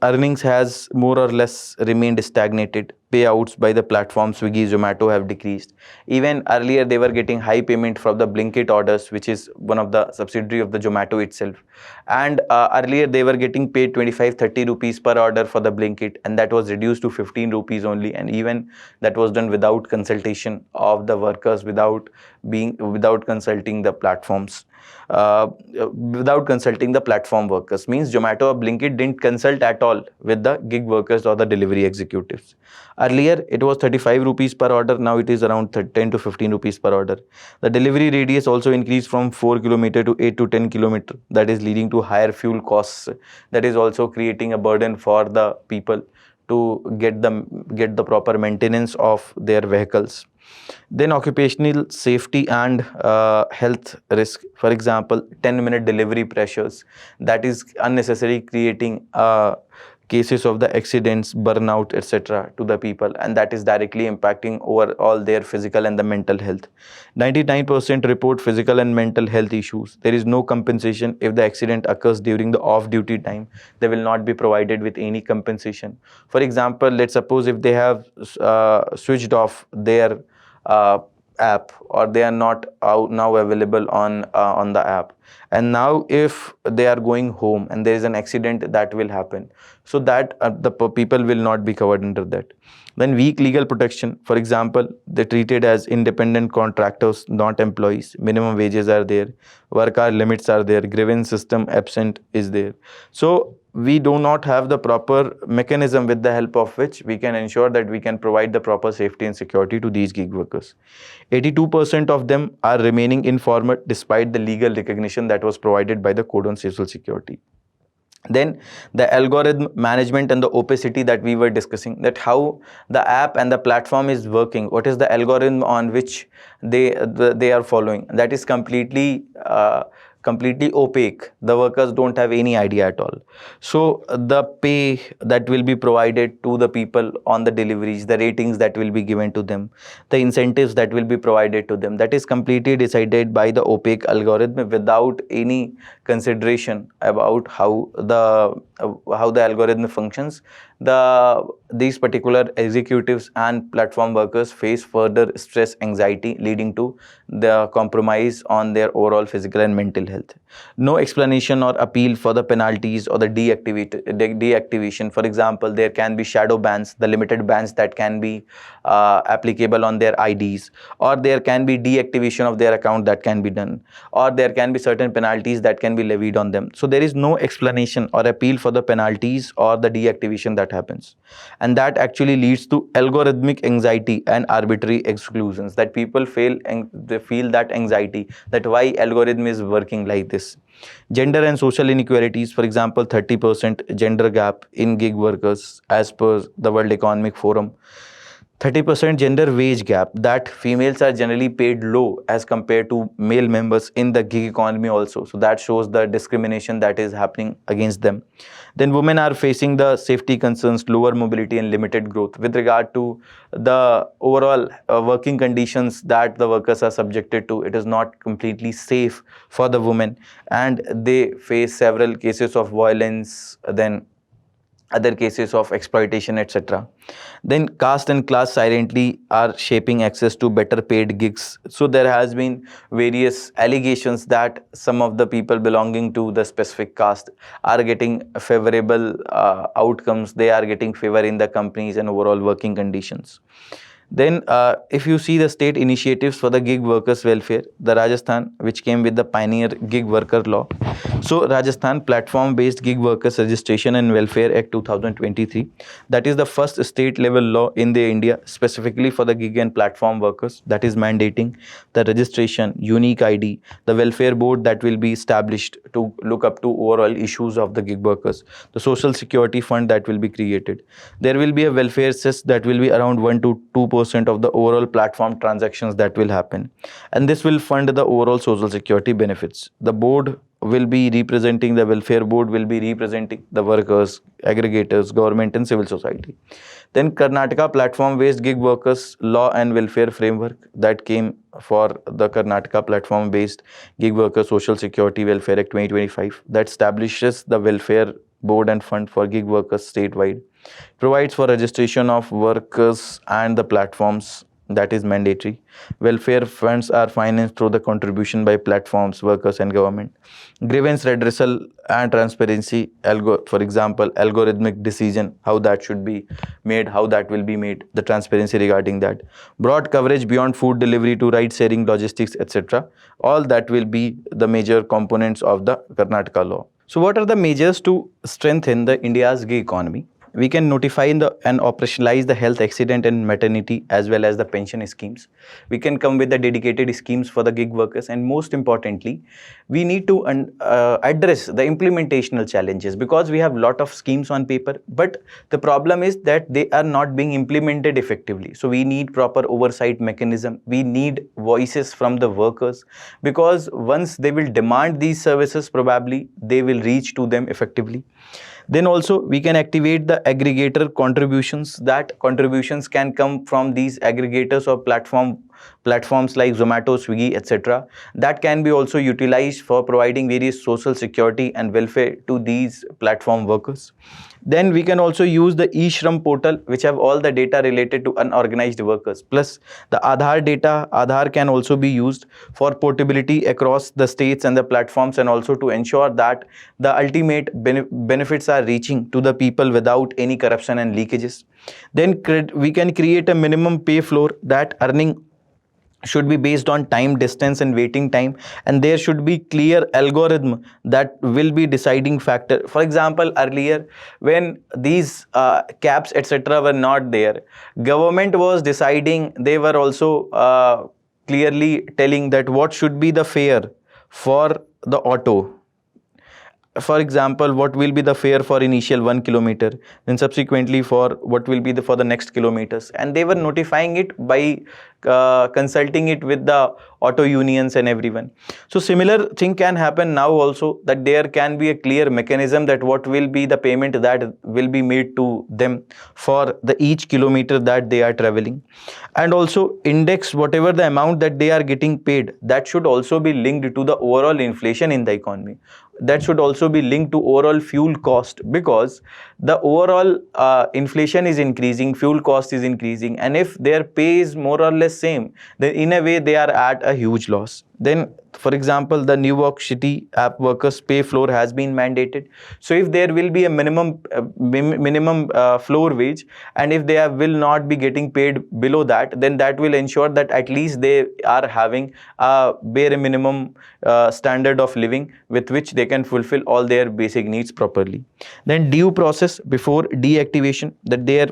earnings has more or less remained stagnated. Payouts by the platform Swiggy, Zomato have decreased. Even earlier they were getting high payment from the Blinkit orders, which is one of the subsidiary of the Zomato itself. And earlier they were getting paid 25-30 rupees per order for the Blinkit, and that was reduced to 15 rupees only, and even that was done without consultation of the workers, without consulting the platforms. Without consulting the platform workers, means Zomato or Blinkit didn't consult at all with the gig workers or the delivery executives. Earlier it was 35 rupees per order, now it is around 10 to 15 rupees per order. The delivery radius also increased from 4 kilometer to 8 to 10 kilometer, that is leading to higher fuel costs. That is also creating a burden for the people to get the proper maintenance of their vehicles. Then occupational safety and health risk, for example, 10-minute delivery pressures, that is unnecessarily creating cases of the accidents, burnout, etc. to the people, and that is directly impacting overall their physical and the mental health. 99% report physical and mental health issues. There is no compensation if the accident occurs during the off-duty time. They will not be provided with any compensation. For example, let's suppose if they have switched off their app, or they are not now available on the app, and now if they are going home and there is an accident that will happen, so that the people will not be covered under that. Then weak legal protection, for example, they treated as independent contractors, not employees. Minimum wages are there, work hour limits are there, grievance system absent is there. So we do not have the proper mechanism with the help of which we can ensure that we can provide the proper safety and security to these gig workers. 82% of them are remaining informal despite the legal recognition that was provided by the Code on Social Security. Then the algorithm management and the opacity that we were discussing, that how the app and the platform is working, what is the algorithm on which they are following, that is completely completely opaque. The workers don't have any idea at all. So the pay that will be provided to the people on the deliveries, the ratings that will be given to them, the incentives that will be provided to them, that is completely decided by the opaque algorithm without any consideration about how the algorithm functions. These particular executives and platform workers face further stress, anxiety, leading to the compromise on their overall physical and mental health. No explanation or appeal for the penalties or the deactivation. For example, there can be shadow bans, the limited bans that can be applicable on their IDs, or there can be deactivation of their account that can be done, or there can be certain penalties that can be levied on them. So there is no explanation or appeal for the penalties or the deactivation that happens, and that actually leads to algorithmic anxiety and arbitrary exclusions, that people feel and they feel that anxiety, that why algorithm is working like this. Gender and social inequalities, for example, 30% gender gap in gig workers as per the World Economic Forum. 30% gender wage gap, that females are generally paid low as compared to male members in the gig economy also. So that shows the discrimination that is happening against them. Then women are facing the safety concerns, lower mobility and limited growth with regard to the overall working conditions that the workers are subjected to. It is not completely safe for the women, and they face several cases of violence, then other cases of exploitation, etc. Then caste and class silently are shaping access to better paid gigs. So there has been various allegations that some of the people belonging to the specific caste are getting favorable outcomes, they are getting favor in the companies and overall working conditions. Then if you see the state initiatives for the gig workers welfare, the Rajasthan, which came with the pioneer gig worker law. So Rajasthan platform based gig workers registration and welfare act 2023, that is the first state level law in the India specifically for the gig and platform workers, that is mandating the registration, unique ID, the welfare board that will be established to look up to overall issues of the gig workers, the social security fund that will be created. There will be a welfare cess that will be around 1 to 2% of the overall platform transactions that will happen, and this will fund the overall social security benefits. The board will be representing, the welfare board will be representing the workers, aggregators, government and civil society. Then Karnataka platform based gig workers law and welfare framework that came for the Karnataka platform based gig worker social security welfare act 2025, that establishes the welfare board and fund for gig workers statewide, provides for registration of workers and the platforms, that is mandatory. Welfare funds are financed through the contribution by platforms, workers and government. Grievance redressal and transparency, for example, algorithmic decision, how that should be made, how that will be made, the transparency regarding that. Broad coverage beyond food delivery to ride sharing, logistics, etc. All that will be the major components of the Karnataka law. So what are the measures to strengthen the India's gig economy? We can notify and operationalize the health, accident and maternity as well as the pension schemes. We can come with the dedicated schemes for the gig workers, and most importantly, we need to address the implementational challenges, because we have a lot of schemes on paper, but the problem is that they are not being implemented effectively. So we need proper oversight mechanism. We need voices from the workers, because once they will demand these services, probably they will reach to them effectively. Then also we can activate the aggregator contributions. That contributions can come from these aggregators or platforms like Zomato, Swiggy, etc. That can be also utilized for providing various social security and welfare to these platform workers. Then we can also use the eShram portal, which have all the data related to unorganized workers. Plus the Aadhaar data, Aadhaar can also be used for portability across the states and the platforms, and also to ensure that the ultimate benefits are reaching to the people without any corruption and leakages. Then we can create a minimum pay floor, that earning should be based on time, distance and waiting time, and there should be clear algorithm that will be deciding factor. For example, earlier when these caps etc were not there, government was deciding, they were also clearly telling that what should be the fare for the auto, for example, what will be the fare for initial 1 kilometer, then subsequently for what will be the for the next kilometers, and they were notifying it by consulting it with the auto unions and everyone. So similar thing can happen now also, that there can be a clear mechanism that what will be the payment that will be made to them for the each kilometer that they are traveling, and also index whatever the amount that they are getting paid, that should also be linked to the overall inflation in the economy. That should also be linked to overall fuel cost, because the overall inflation is increasing, fuel cost is increasing, and if their pay is more or less same, then in a way they are at a huge loss. Then for example, the New York City app workers pay floor has been mandated. So if there will be a minimum floor wage, and if they will not be getting paid below that, then that will ensure that at least they are having a bare minimum standard of living with which they can fulfill all their basic needs properly. Then due process before deactivation, that their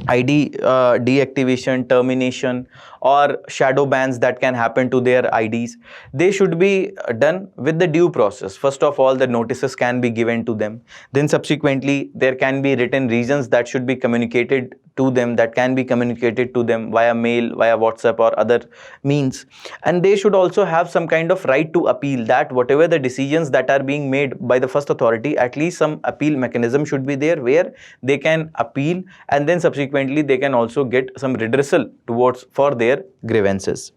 ID deactivation, termination, or shadow bans that can happen to their IDs, they should be done with the due process. First of all, the notices can be given to them. Then subsequently, there can be written reasons that should be communicated to them, that can be communicated to them via mail, via WhatsApp or other means. And they should also have some kind of right to appeal, that whatever the decisions that are being made by the first authority, at least some appeal mechanism should be there where they can appeal, and then subsequently they can also get some redressal towards for their grievances.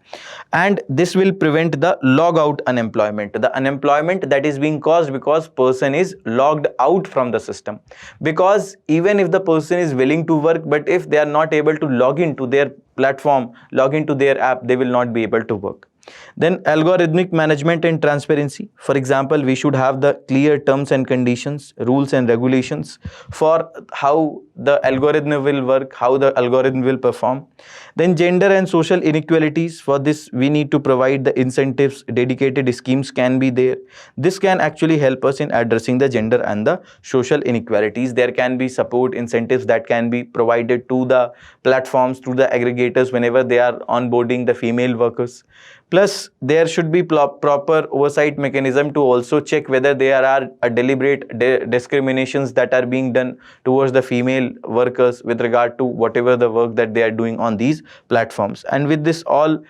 And this will prevent the log out unemployment, the unemployment that is being caused because person is logged out from the system. Because even if the person is willing to work, but if they are not able to log into their platform, log into their app, they will not be able to work. Then algorithmic management and transparency. For example, we should have the clear terms and conditions, rules and regulations for how the algorithm will work, how the algorithm will perform. Then gender and social inequalities. For this, we need to provide the incentives, dedicated schemes can be there. This can actually help us in addressing the gender and the social inequalities. There can be support incentives that can be provided to the platforms, to the aggregators whenever they are onboarding the female workers. Plus, there should be proper oversight mechanism to also check whether there are a deliberate discriminations that are being done towards the female workers with regard to whatever the work that they are doing on these platforms. And with this all,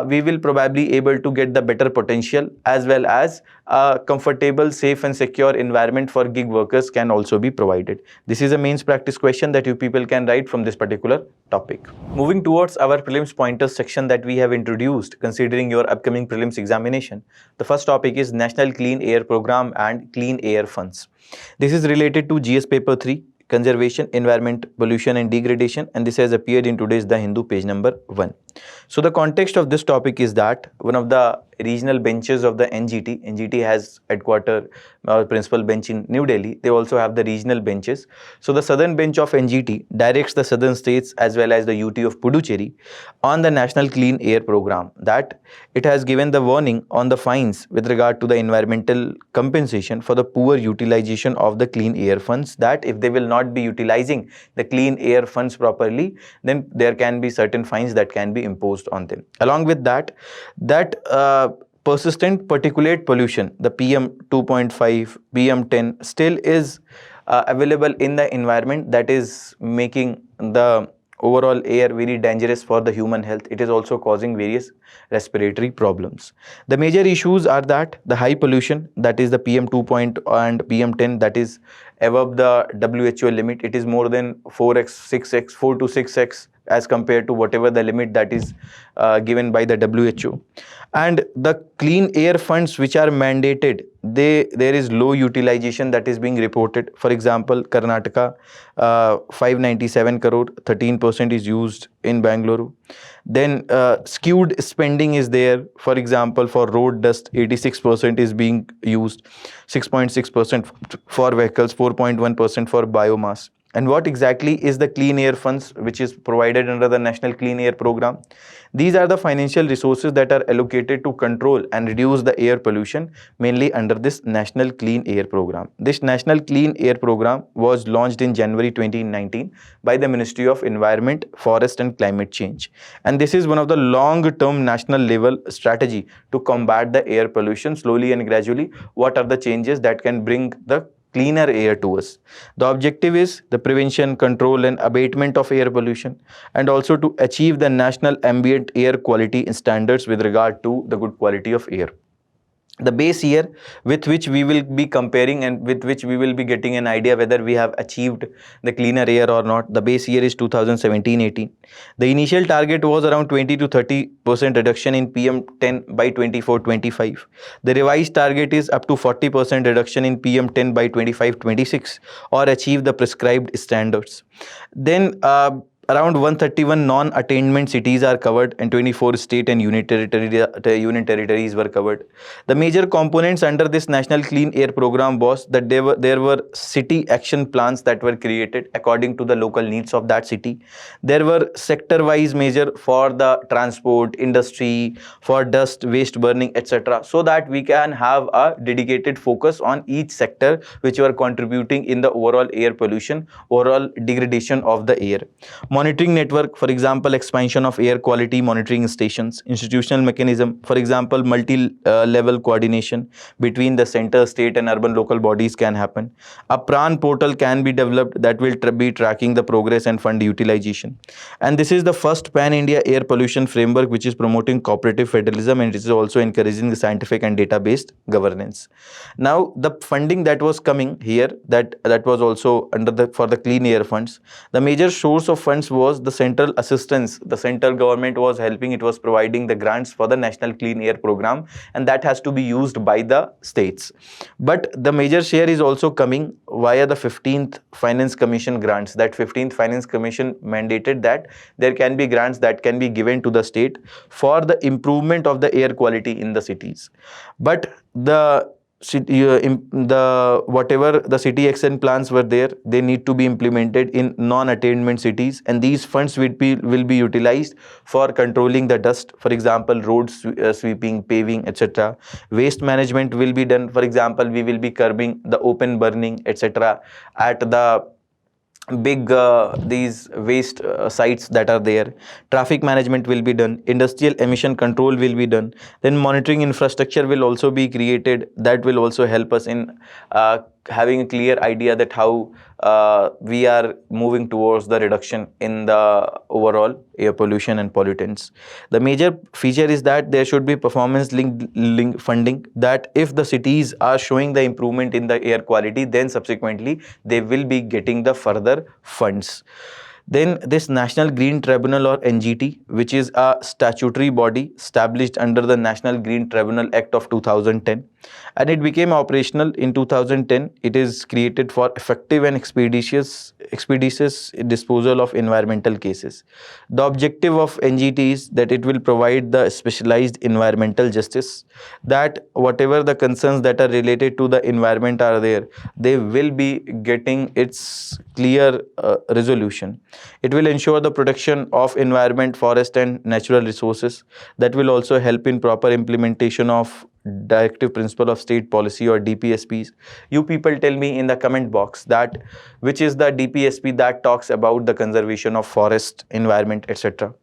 we will probably able to get the better potential, as well as a comfortable, safe and secure environment for gig workers can also be provided. This is a mains practice question that you people can write from this particular topic. Moving towards our prelims pointers section that we have introduced considering your upcoming prelims examination. The first topic is National Clean Air Program and Clean Air Funds. This is related to GS paper 3, Conservation, Environment, Pollution and Degradation, and this has appeared in today's The Hindu, page number 1. So the context of this topic is that one of the regional benches of the NGT has headquarter or principal bench in New Delhi. They also have the regional benches. So the southern bench of NGT directs the southern states as well as the UT of Puducherry on the National Clean Air Program, that it has given the warning on the fines with regard to the environmental compensation for the poor utilization of the clean air funds, that if they will not be utilizing the clean air funds properly, then there can be certain fines that can be imposed on them. Along with that, persistent particulate pollution, the PM 2.5, PM 10 still is available in the environment, that is making the overall air very dangerous for the human health. It is also causing various respiratory problems. The major issues are that the high pollution, that is the PM 2 and PM 10, that is above the WHO limit. It is more than 4x, 6x, 4 to 6x as compared to whatever the limit that is given by the WHO. And the clean air funds which are mandated, there is low utilization that is being reported. For example, Karnataka, 597 crore, 13% is used in Bangalore. Then skewed spending is there. For example, for road dust, 86% is being used, 6.6% for vehicles, 4.1% for biomass. And what exactly is the Clean Air Funds, which is provided under the National Clean Air Program? These are the financial resources that are allocated to control and reduce the air pollution, mainly under this National Clean Air Program. This National Clean Air Program was launched in January 2019 by the Ministry of Environment, Forest and Climate Change. And this is one of the long-term national level strategy to combat the air pollution slowly and gradually. What are the changes that can bring the cleaner air to us? The objective is the prevention, control and abatement of air pollution, and also to achieve the national ambient air quality standards with regard to the good quality of air. The base year with which we will be comparing and with which we will be getting an idea whether we have achieved the cleaner air or not, the base year is 2017-18. The initial target was around 20 to 30% reduction in PM10 by 24-25. The revised target is up to 40% reduction in PM10 by 25-26, or achieve the prescribed standards. Then around 131 non-attainment cities are covered, and 24 state and union territories were covered. The major components under this National Clean Air Program was that there were city action plans that were created according to the local needs of that city. There were sector-wise measures for the transport, industry, for dust, waste burning, etc., so that we can have a dedicated focus on each sector which were contributing in the overall air pollution, overall degradation of the air. Monitoring network, for example, expansion of air quality monitoring stations. Institutional mechanism, for example, multi-level coordination between the center, state and urban local bodies can happen. A PRAN portal can be developed that will be tracking the progress and fund utilization. And this is the first pan-India air pollution framework which is promoting cooperative federalism, and it is also encouraging the scientific and data-based governance. Now, the funding that was coming here, that was also under for the clean air funds. The major source of funds was the central assistance. The central government was helping, it was providing the grants for the National Clean Air Program, and that has to be used by the states. But the major share is also coming via the 15th Finance Commission grants. That 15th Finance Commission mandated that there can be grants that can be given to the state for the improvement of the air quality in the cities. But whatever the city action plans were there, they need to be implemented in non-attainment cities, and these funds will be utilized for controlling the dust, for example, road sweeping, paving, etc. Waste management will be done. For example, we will be curbing the open burning, etc. at the big these waste sites that are there. Traffic management will be done. Industrial emission control will be done. Then monitoring infrastructure will also be created. That will also help us in having a clear idea that how we are moving towards the reduction in the overall air pollution and pollutants. The major feature is that there should be performance linked funding, that if the cities are showing the improvement in the air quality, then subsequently they will be getting the further funds. Then this National Green Tribunal, or NGT, which is a statutory body established under the National Green Tribunal Act of 2010, and it became operational in 2010. It is created for effective and expeditious disposal of environmental cases. The objective of NGT is that it will provide the specialized environmental justice, that whatever the concerns that are related to the environment are there, they will be getting its clear resolution. It will ensure the protection of environment, forest and natural resources. That will also help in proper implementation of directive principle of state policy, or DPSPs. You people tell me in the comment box that which is the DPSP that talks about the conservation of forest, environment, etc.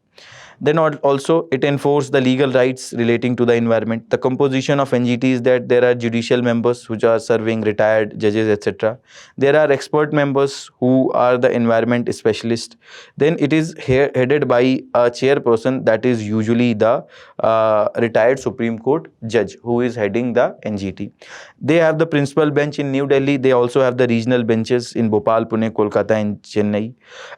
Then also it enforces the legal rights relating to the environment. The composition of NGT is that there are judicial members which are serving, retired judges, etc. There are expert members who are the environment specialists. Then it is headed by a chairperson, that is usually the retired Supreme Court judge who is heading the NGT. They have the principal bench in New Delhi. They also have the regional benches in Bhopal, Pune, Kolkata and Chennai.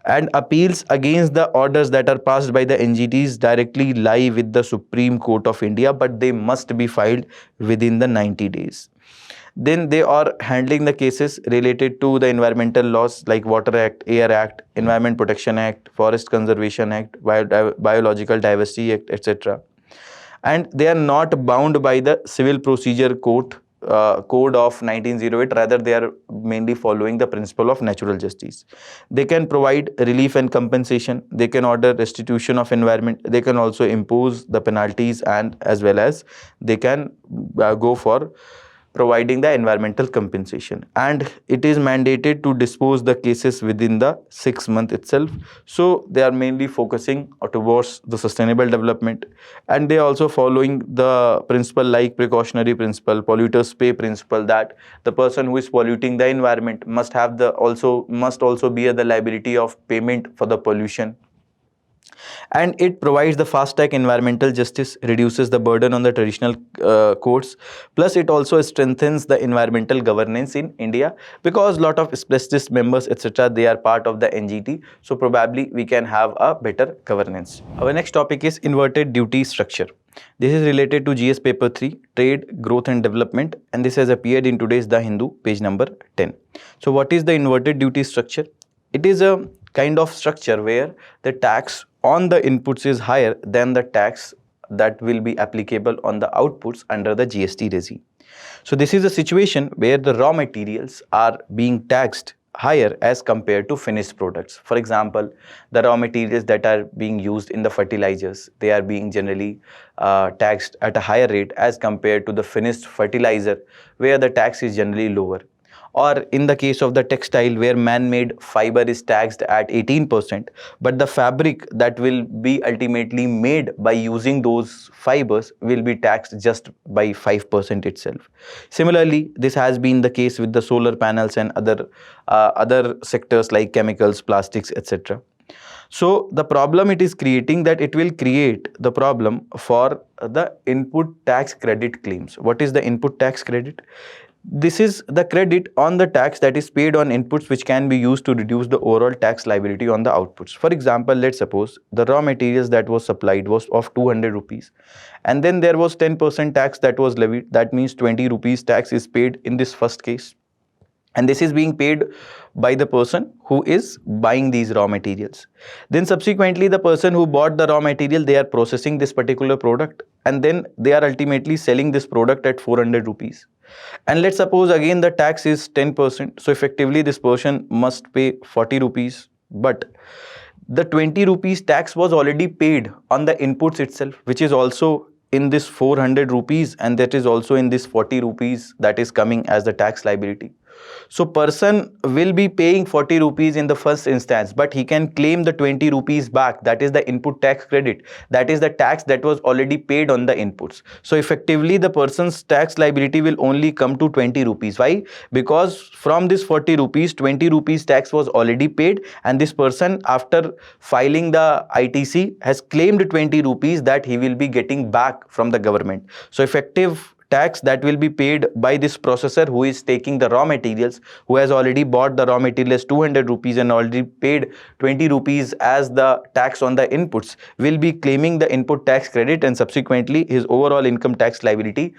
And appeals against the orders that are passed by the NGT directly lie with the Supreme Court of India, but they must be filed within the 90 days. Then they are handling the cases related to the environmental laws like Water Act, Air Act, Environment Protection Act, Forest Conservation Act, Biological Diversity Act, etc. And they are not bound by the Civil Procedure Court code of 1908. Rather, they are mainly following the principle of natural justice. They can provide relief and compensation. They can order restitution of environment. They can also impose the penalties, and as well as they can go for providing the environmental compensation, and it is mandated to dispose the cases within the 6 month itself. So they are mainly focusing towards the sustainable development, and they are also following the principle like precautionary principle, polluters pay principle, that the person who is polluting the environment must also bear the liability of payment for the pollution. And it provides the fast track environmental justice, reduces the burden on the traditional courts. Plus it also strengthens the environmental governance in India, because a lot of specialist members etc., they are part of the NGT, so probably we can have a better governance. Our next topic is inverted duty structure. This is related to GS paper 3, trade, growth and development, and this has appeared in today's The Hindu, page number 10. So what is the inverted duty structure? It is a kind of structure where the tax on the inputs is higher than the tax that will be applicable on the outputs under the GST regime. So this is a situation where the raw materials are being taxed higher as compared to finished products. For example, the raw materials that are being used in the fertilizers, they are being generally taxed at a higher rate as compared to the finished fertilizer, where the tax is generally lower. Or in the case of the textile, where man-made fiber is taxed at 18%, but the fabric that will be ultimately made by using those fibers will be taxed just by 5% itself. Similarly, this has been the case with the solar panels and other sectors like chemicals, plastics, etc. So the problem it is creating, that it will create the problem for the input tax credit claims. What is the input tax credit? This is the credit on the tax that is paid on inputs, which can be used to reduce the overall tax liability on the outputs. For example, let's suppose the raw materials that was supplied was of 200 rupees, and then there was 10% tax that was levied. That means 20 rupees tax is paid in this first case, and this is being paid by the person who is buying these raw materials. Then subsequently, the person who bought the raw material, they are processing this particular product, and then they are ultimately selling this product at 400 rupees. And let's suppose again the tax is 10%. So effectively this person must pay 40 rupees. But the 20 rupees tax was already paid on the inputs itself, which is also in this 400 rupees, and that is also in this 40 rupees that is coming as the tax liability. So person will be paying 40 rupees in the first instance, but he can claim the 20 rupees back. That is the input tax credit. That is the tax that was already paid on the inputs. So effectively the person's tax liability will only come to 20 rupees. Why? Because from this 40 rupees, 20 rupees tax was already paid, and this person, after filing the ITC, has claimed 20 rupees that he will be getting back from the government. So effective tax that will be paid by this processor who is taking the raw materials, who has already bought the raw materials 200 rupees and already paid 20 rupees as the tax on the inputs, will be claiming the input tax credit, and subsequently his overall income tax liability,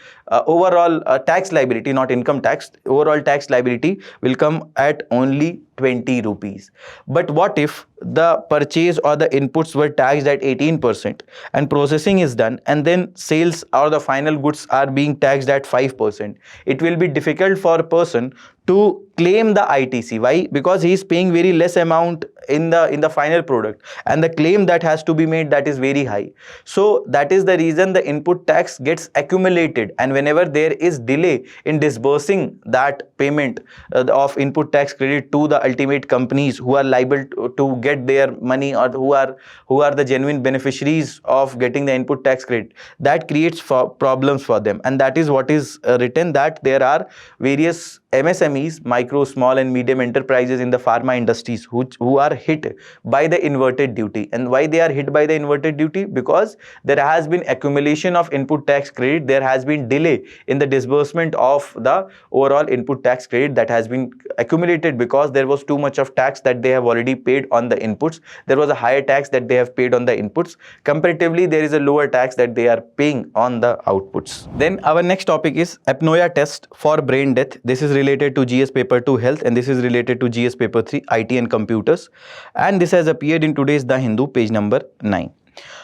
tax liability, not income tax, overall tax liability will come at only 20 rupees. But what if the purchase or the inputs were taxed at 18% and processing is done, and then sales or the final goods are being taxed at 5%? It will be difficult for a person to claim the ITC. Why? Because he is paying very less amount in the final product, and the claim that has to be made, that is very high. So that is the reason the input tax gets accumulated, and whenever there is delay in disbursing that payment of input tax credit to the ultimate companies who are liable to get their money, or who are the genuine beneficiaries of getting the input tax credit, that creates problems for them. And that is what is written, that there are various MSMEs, micro, small and medium enterprises in the pharma industries who are hit by the inverted duty. And why they are hit by the inverted duty? Because there has been accumulation of input tax credit, there has been delay in the disbursement of the overall input tax credit that has been accumulated, because there was too much of tax that they have already paid on the inputs. There was a higher tax that they have paid on the inputs. Comparatively, there is a lower tax that they are paying on the outputs. Then our next topic is Apnoea test for brain death. This is related to GS paper 2 health, and this is related to GS paper 3 IT and computers, and this has appeared in today's The Hindu, page number 9.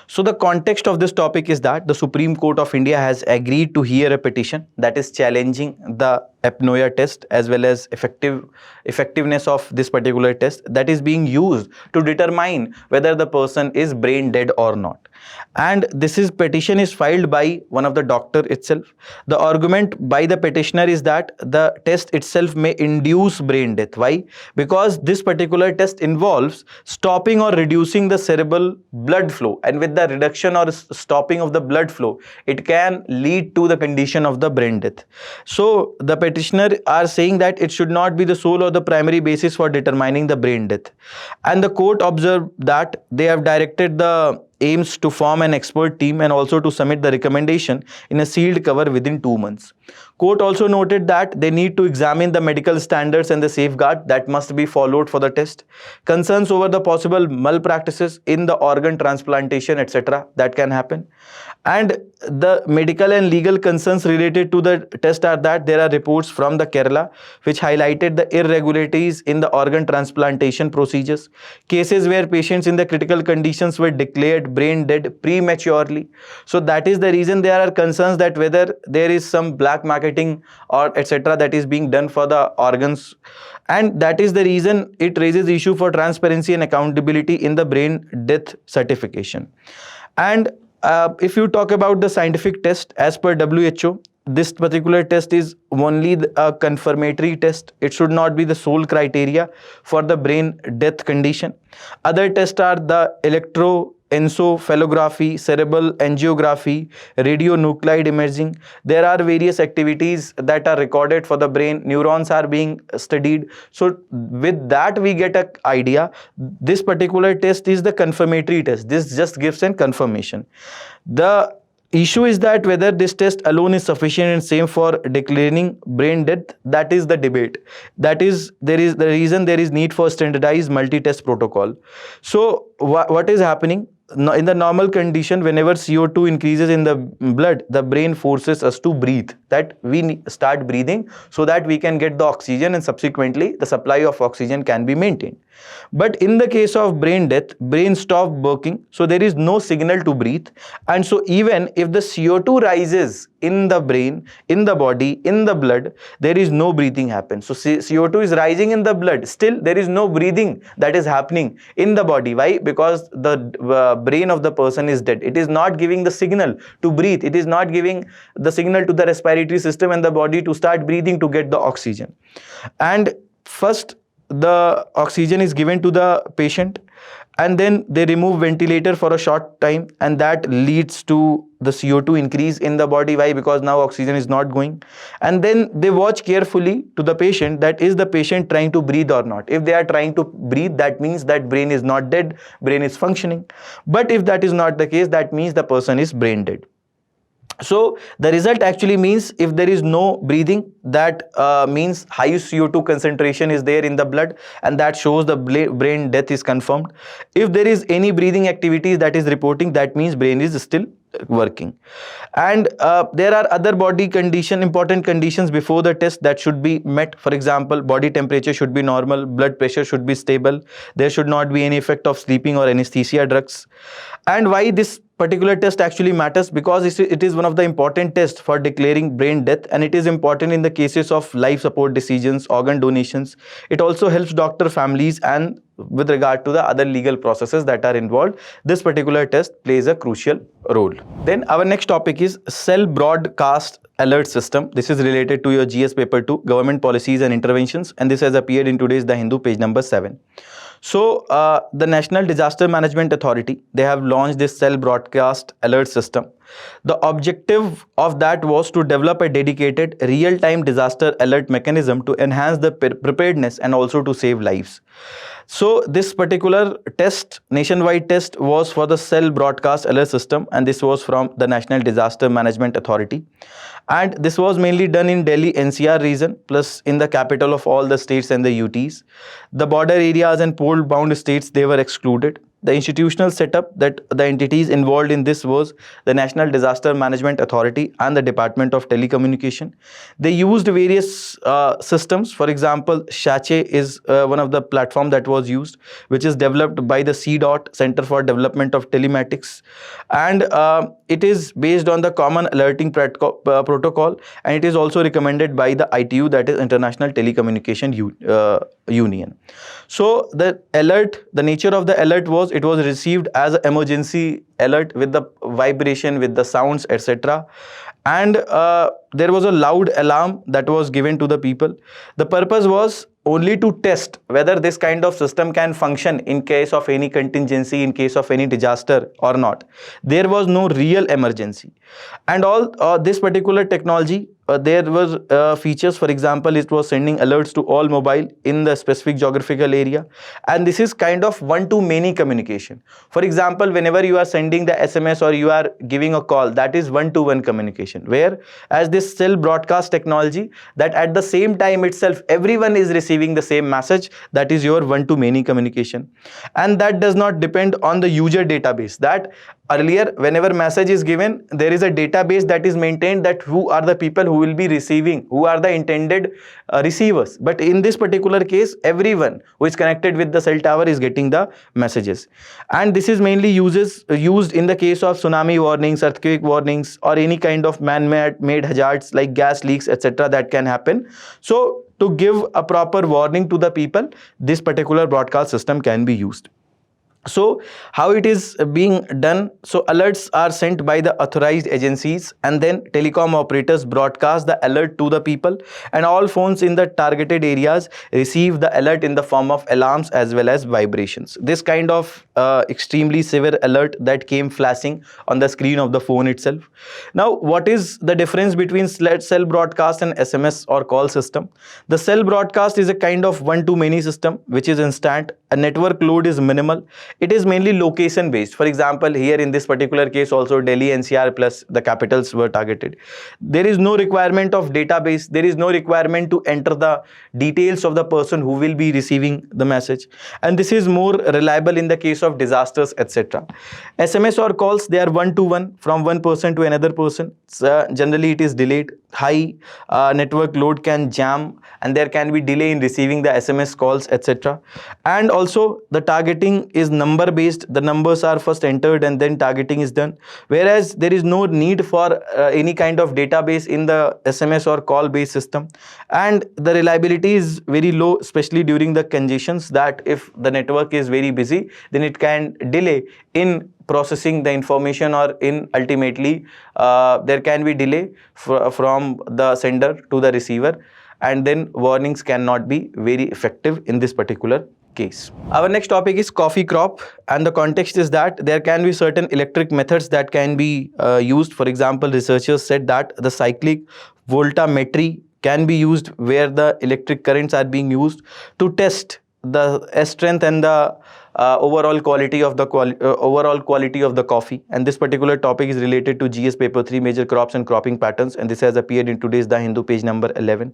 So the context of this topic is that the Supreme Court of India has agreed to hear a petition that is challenging the Apnoea test as well as effectiveness of this particular test that is being used to determine whether the person is brain dead or not. And this petition is filed by one of the doctor itself. The argument by the petitioner is that the test itself may induce brain death. Why? Because this particular test involves stopping or reducing the cerebral blood flow, and with the reduction or stopping of the blood flow, it can lead to the condition of the brain death. So the petitioner are saying that it should not be the sole or the primary basis for determining the brain death. And the court observed that they have directed the aims to form an expert team and also to submit the recommendation in a sealed cover within 2 months. Court also noted that they need to examine the medical standards and the safeguard that must be followed for the test, concerns over the possible malpractices in the organ transplantation, etc. that can happen. And the medical and legal concerns related to the test are that there are reports from the Kerala which highlighted the irregularities in the organ transplantation procedures, cases where patients in the critical conditions were declared brain dead prematurely. So that is the reason there are concerns that whether there is some black marketing or etc. that is being done for the organs, and that is the reason it raises issue for transparency and accountability in the brain death certification. And if you talk about the scientific test, as per WHO, this particular test is only a confirmatory test. It should not be the sole criteria for the brain death condition. Other tests are the electroencephalography, cerebral angiography, radionuclide imaging. There are various activities that are recorded for the brain. Neurons are being studied. So with that we get an idea. This particular test is the confirmatory test. This just gives an confirmation. The issue is that whether this test alone is sufficient and same for declaring brain death, that is the debate. That is, there is the reason there is need for standardized multi-test protocol. So what is happening? In the normal condition, whenever CO2 increases in the blood, the brain forces us to breathe, that we start breathing so that we can get the oxygen and subsequently the supply of oxygen can be maintained. But in the case of brain death, brain stops working, so there is no signal to breathe. And so even if the CO2 rises in the brain, in the body, in the blood, there is no breathing happen. So CO2 is rising in the blood, still there is no breathing that is happening in the body. Why? Because the brain of the person is dead. It is not giving the signal to breathe. It is not giving the signal to the respiratory system and the body to start breathing to get the oxygen. And first the oxygen is given to the patient, and then they remove ventilator for a short time, and that leads to the CO2 increase in the body. Why? Because now oxygen is not going. And then they watch carefully to the patient, that is the patient trying to breathe or not. If they are trying to breathe, that means that brain is not dead, brain is functioning. But if that is not the case, that means the person is brain dead. So the result actually means if there is no breathing, that means high CO2 concentration is there in the blood, and that shows the brain death is confirmed. If there is any breathing activities that is reporting, that means brain is still working. And there are other body condition, important conditions before the test that should be met. For example, body temperature should be normal, blood pressure should be stable, there should not be any effect of sleeping or anesthesia drugs. And why this particular test actually matters? Because it is one of the important tests for declaring brain death, and it is important in the cases of life support decisions, organ donations. It also helps doctor families, and with regard to the other legal processes that are involved, this particular test plays a crucial role. Then our next topic is Cell Broadcast Alert System. This is related to your GS paper 2, Government Policies and Interventions, and this has appeared in today's The Hindu, page number 7. So the National Disaster Management Authority, they have launched this Cell Broadcast Alert System. The objective of that was to develop a dedicated real-time disaster alert mechanism to enhance the preparedness and also to save lives. So this particular test, nationwide test, was for the Cell Broadcast Alert System, and this was from the National Disaster Management Authority. And this was mainly done in Delhi NCR region, plus in the capital of all the states and the UTs. The border areas and pole-bound states, they were excluded. the institutional setup that the entities involved in this was the National Disaster Management Authority and the Department of Telecommunication. They used various systems. For example, SHACHE is one of the platform that was used, which is developed by the CDOT, Center for Development of Telematics, and it is based on the Common Alerting Protocol, and it is also recommended by the ITU, that is International Telecommunication Union. So the alert, the nature of the alert was, it was received as an emergency alert with the vibration, with the sounds, etc. And there was a loud alarm that was given to the people. The purpose was only to test whether this kind of system can function in case of any contingency, in case of any disaster or not. There was no real emergency. And all this particular technology, there was features. For example, it was sending alerts to all mobile in the specific geographical area, and this is kind of one-to-many communication. For example, whenever you are sending the SMS or you are giving a call, that is one-to-one communication, where as this cell broadcast technology, that at the same time itself everyone is receiving the same message, that is your one-to-many communication. And that does not depend on the user database. That earlier, whenever message is given, there is a database that is maintained, that who are the people who will be receiving, who are the intended receivers. But in this particular case, everyone who is connected with the cell tower is getting the messages. And this is mainly used in the case of tsunami warnings, earthquake warnings, or any kind of man-made hazards like gas leaks, etc. that can happen. So to give a proper warning to the people, this particular broadcast system can be used. So how it is being done? So alerts are sent by the authorized agencies, and then telecom operators broadcast the alert to the people, and all phones in the targeted areas receive the alert in the form of alarms as well as vibrations. This kind of extremely severe alert that came flashing on the screen of the phone itself. Now, what is the difference between cell broadcast and SMS or call system? The cell broadcast is a kind of one-to-many system which is instant. A network load is minimal. It is mainly location based. For example, here in this particular case also, Delhi NCR plus the capitals were targeted. There is no requirement of database. There is no requirement to enter the details of the person who will be receiving the message. And this is more reliable in the case of disasters, etc. SMS or calls, they are one-to-one, from one person to another person. So generally it is delayed. High network load can jam, and there can be delay in receiving the SMS calls, etc. And also the targeting is number based. The numbers are first entered and then targeting is done, whereas there is no need for any kind of database in the SMS or call based system. And the reliability is very low, especially during the congestions, that if the network is very busy, then it can delay in processing the information, or in ultimately there can be delay from the sender to the receiver, and then warnings cannot be very effective in this particular case. Our next topic is coffee crop, and the context is that there can be certain electric methods that can be used. For example, researchers said that the cyclic voltammetry can be used, where the electric currents are being used to test the strength and the overall quality of the coffee. And this particular topic is related to GS paper 3, major crops and cropping patterns, and this has appeared in today's The Hindu, page number 11.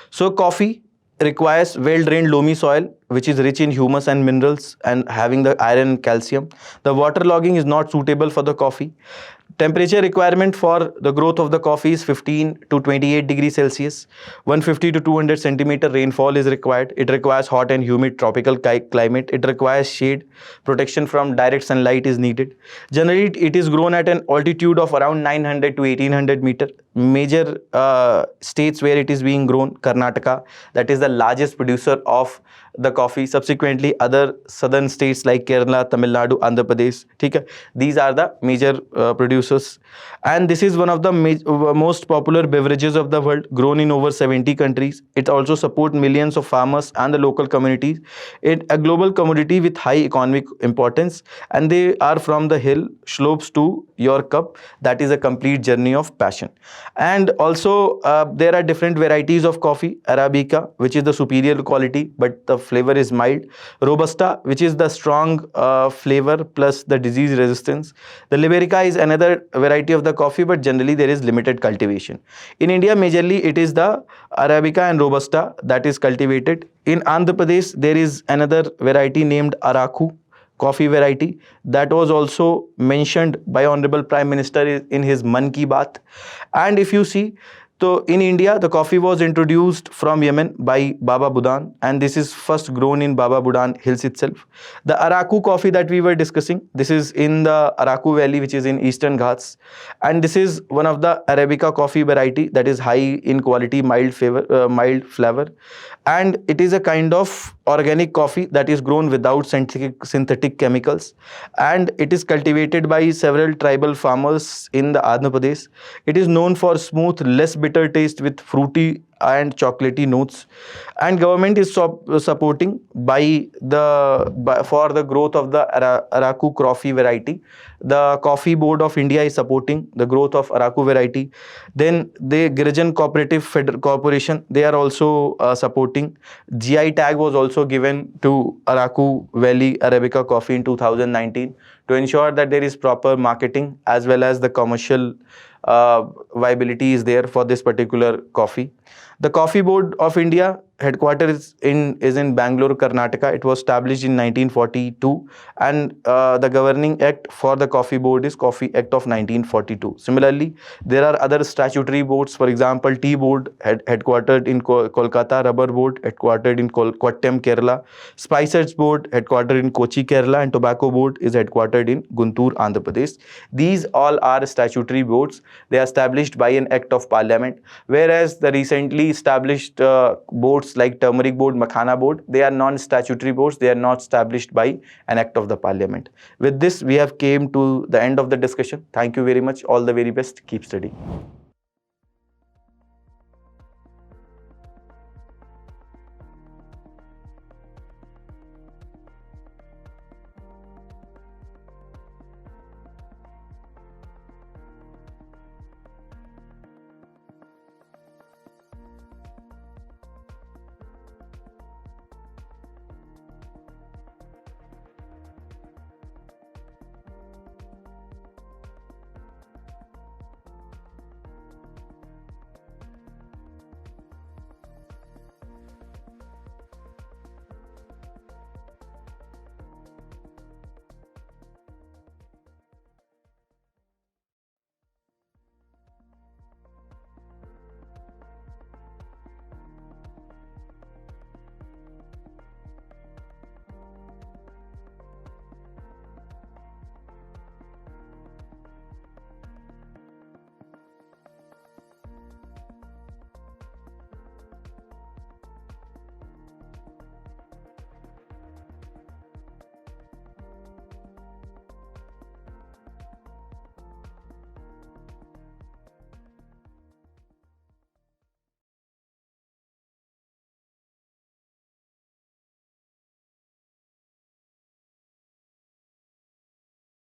So coffee requires well-drained loamy soil which is rich in humus and minerals and having the iron and calcium. The water logging is not suitable for the coffee. Temperature requirement for the growth of the coffee is 15 to 28 degrees Celsius. 150 to 200 centimeter rainfall is required. It requires hot and humid tropical climate. It requires shade. Protection from direct sunlight is needed. Generally, it is grown at an altitude of around 900 to 1800 meter. Major states where it is being grown: Karnataka, that is the largest producer of the coffee. Subsequently, other southern states like Kerala, Tamil Nadu, Andhra Pradesh. These are the major producers, and this is one of the most popular beverages of the world, grown in over 70 countries. It also supports millions of farmers and the local communities. It's a global commodity with high economic importance, and they are from the hill slopes to your cup. That is a complete journey of passion. And also there are different varieties of coffee: Arabica, which is the superior quality but the flavor is mild; Robusta, which is the strong flavor plus the disease resistance; the Liberica is another variety of the coffee, but generally there is limited cultivation. In India, majorly it is the Arabica and Robusta that is cultivated. In Andhra Pradesh, there is another variety named Araku coffee variety. That was also mentioned by Honorable Prime Minister in his Man Ki Baat. And if you see, so in India, the coffee was introduced from Yemen by Baba Budan, and this is first grown in Baba Budan Hills itself. The Araku coffee that we were discussing, this is in the Araku Valley, which is in Eastern Ghats, and this is one of the Arabica coffee variety that is high in quality, mild flavor, and it is a kind of organic coffee that is grown without synthetic chemicals, and it is cultivated by several tribal farmers in the Andhra Pradesh. It is known for smooth, less bitter taste with fruity and chocolatey notes, and government is supporting for the growth of the Araku coffee variety. The Coffee Board of India is supporting the growth of Araku variety. Then the Girijan Cooperative Corporation, they are also supporting. GI tag was also given to Araku Valley Arabica coffee in 2019 to ensure that there is proper marketing as well as the commercial viability is there for this particular coffee. The Coffee Board of India headquarters is in Bangalore, Karnataka. It was established in 1942, and the governing act for the Coffee Board is Coffee Act of 1942. Similarly, there are other statutory boards. For example, Tea Board headquartered in Kolkata, Rubber Board headquartered in Kottayam, Kerala, Spices Board headquartered in Kochi, Kerala, and Tobacco Board is headquartered in Guntur, Andhra Pradesh. These all are statutory boards. They are established by an act of parliament, whereas the recently established boards like Turmeric Board, Makhana Board, they are non-statutory boards. They are not established by an act of the parliament. With this, we have came to the end of the discussion. Thank you very much. All the very best. Keep studying.